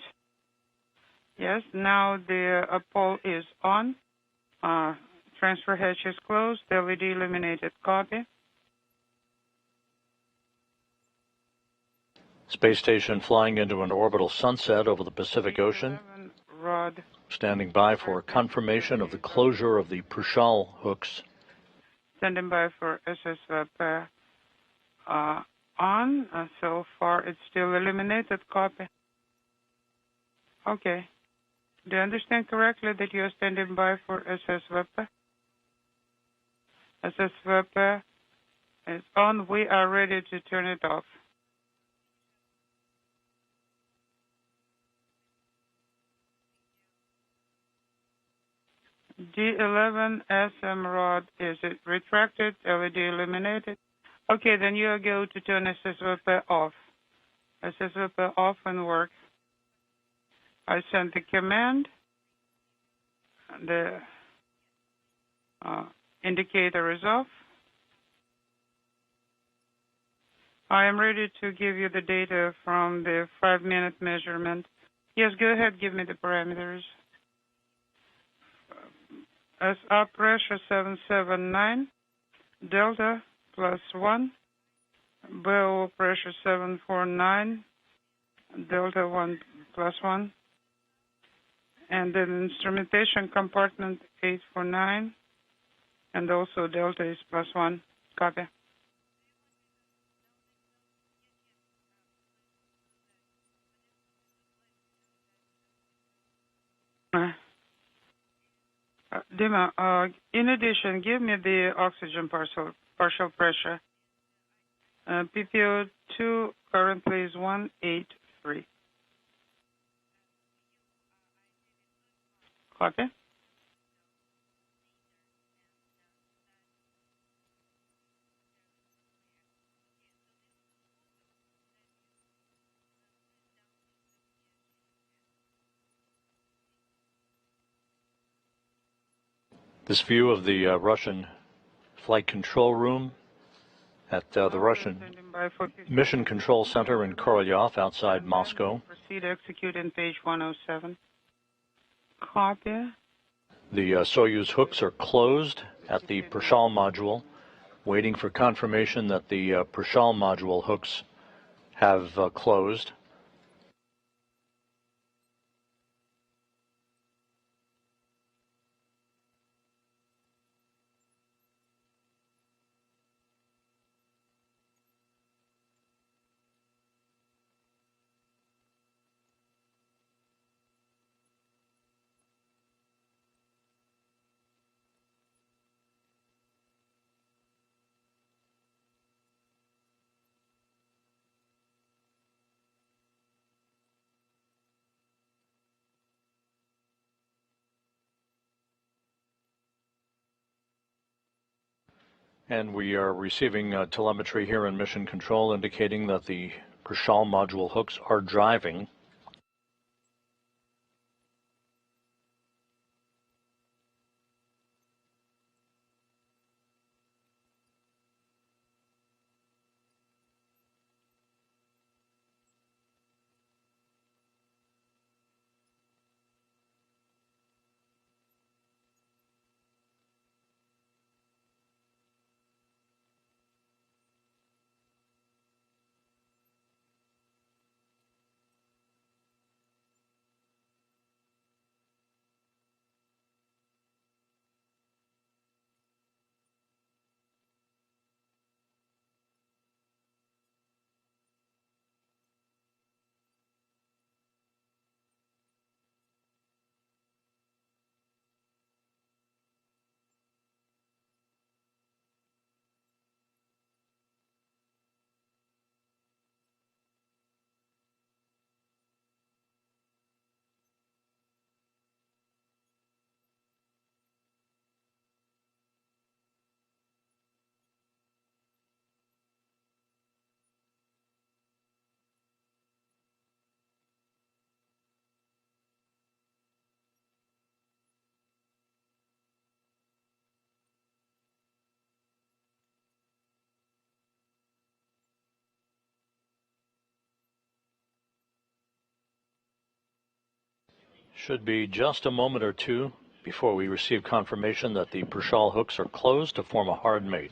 Yes, now the pole is on. Transfer hatch is closed. The LED illuminated. Copy. Space station flying into an orbital sunset over the Pacific Ocean. Rod. Standing by for confirmation of the closure of the Prishal hooks. Standing by for SS Vapor on. So far, it's still illuminated. Copy. Okay. Do you understand correctly that you are standing by for SS Vapor? SS Vapor is on. We are ready to turn it off. D11 SM rod, is it retracted? LED illuminated? Okay, then you go to turn SS Vapor off. SS Vapor off and work. I sent the command. The indicator is off. I am ready to give you the data from the 5-minute measurement. Yes, go ahead, give me the parameters. SR pressure 779, delta +1, BO pressure 749, Delta 1 +1, and then instrumentation compartment 849, and also Delta is +1. Copy. Dima, in addition, give me the oxygen partial pressure. PPO2 currently is 183. Copy. This view of the Russian flight control room at the Russian Mission Control Center in Korolyov outside Moscow. Proceed execute in page 107. Copy. The Soyuz hooks are closed at the Prishal module, waiting for confirmation that the Prishal module hooks have closed. And we are receiving telemetry here in Mission Control indicating that the Prishal module hooks are driving. Should be just a moment or two before we receive confirmation that the Prishal hooks are closed to form a hard mate.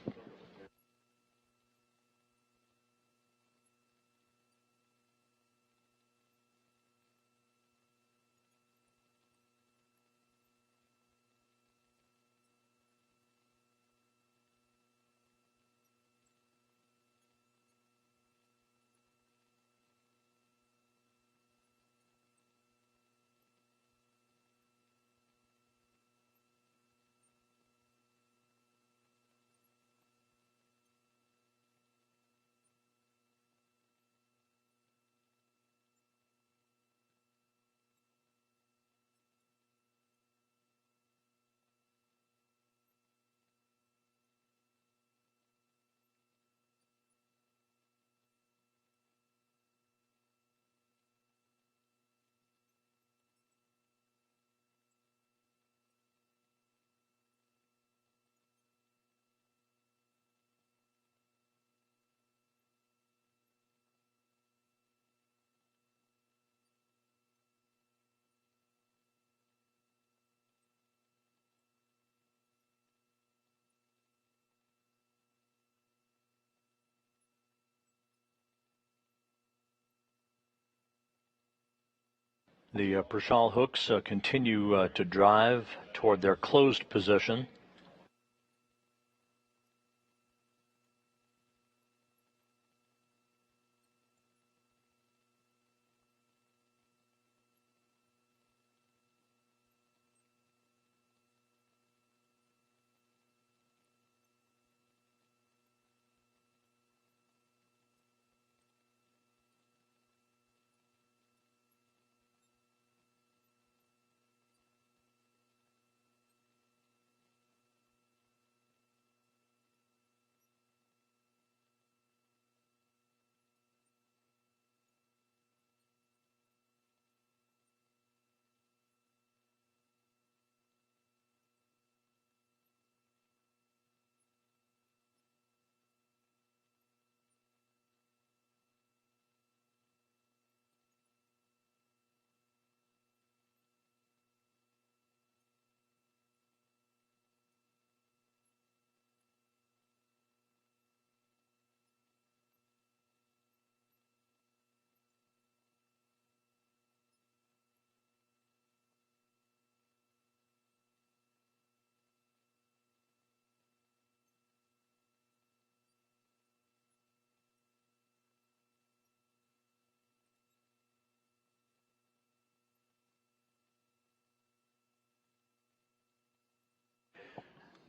The Prashal hooks continue to drive toward their closed position.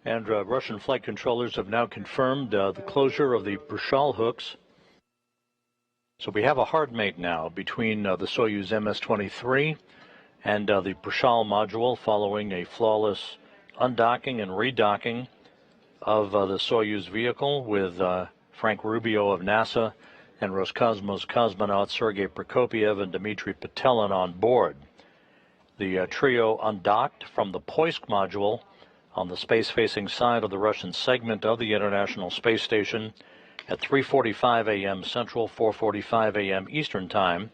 And Russian flight controllers have now confirmed the closure of the Prashal hooks. So we have a hard mate now between the Soyuz MS-23 and the Prashal module following a flawless undocking and redocking of the Soyuz vehicle with Frank Rubio of NASA and Roscosmos cosmonauts Sergei Prokopyev and Dmitry Petelin on board. The trio undocked from the Poisk module on the space-facing side of the Russian segment of the International Space Station at 3:45 a.m. Central, 4:45 a.m. Eastern Time.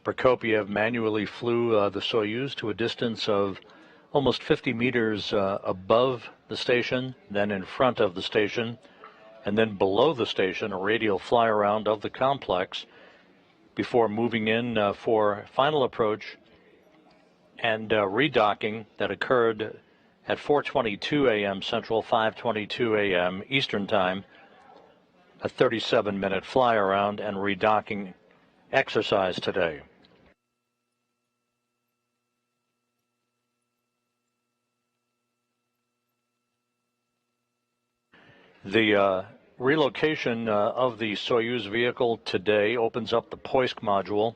Prokopyev manually flew the Soyuz to a distance of almost 50 meters above the station, then in front of the station, and then below the station, a radial fly-around of the complex before moving in for final approach and redocking that occurred at 4:22 a.m. Central, 5:22 a.m. Eastern Time, a 37-minute fly-around and redocking exercise today. The relocation of the Soyuz vehicle today opens up the Poisk module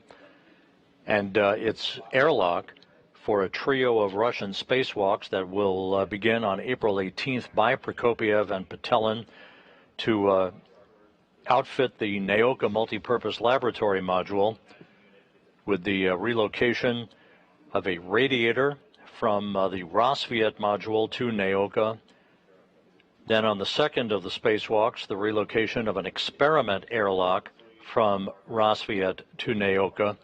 and its airlock for a trio of Russian spacewalks that will begin on April 18th by Prokopyev and Petelin to outfit the Naoka multipurpose laboratory module with the relocation of a radiator from the Rosviet module to Naoka. Then on the second of the spacewalks, the relocation of an experiment airlock from Rosviet to Naoka,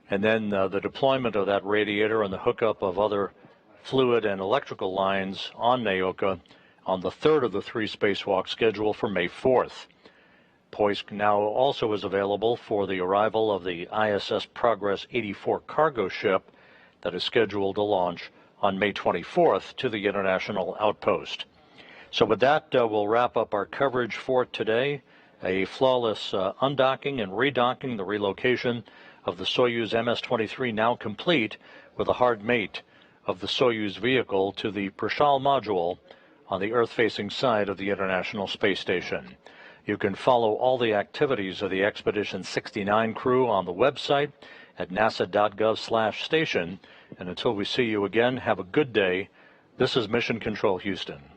and then the deployment of that radiator and the hookup of other fluid and electrical lines on Naoka on the third of the three spacewalks scheduled for May 4th. Poisk now also is available for the arrival of the ISS Progress 84 cargo ship that is scheduled to launch on May 24th to the International Outpost. So with that, we'll wrap up our coverage for today. A flawless undocking and redocking, the relocation of the Soyuz MS-23 now complete with a hard mate of the Soyuz vehicle to the Prashal module on the Earth-facing side of the International Space Station. You can follow all the activities of the Expedition 69 crew on the website at nasa.gov/station. And until we see you again, have a good day. This is Mission Control Houston.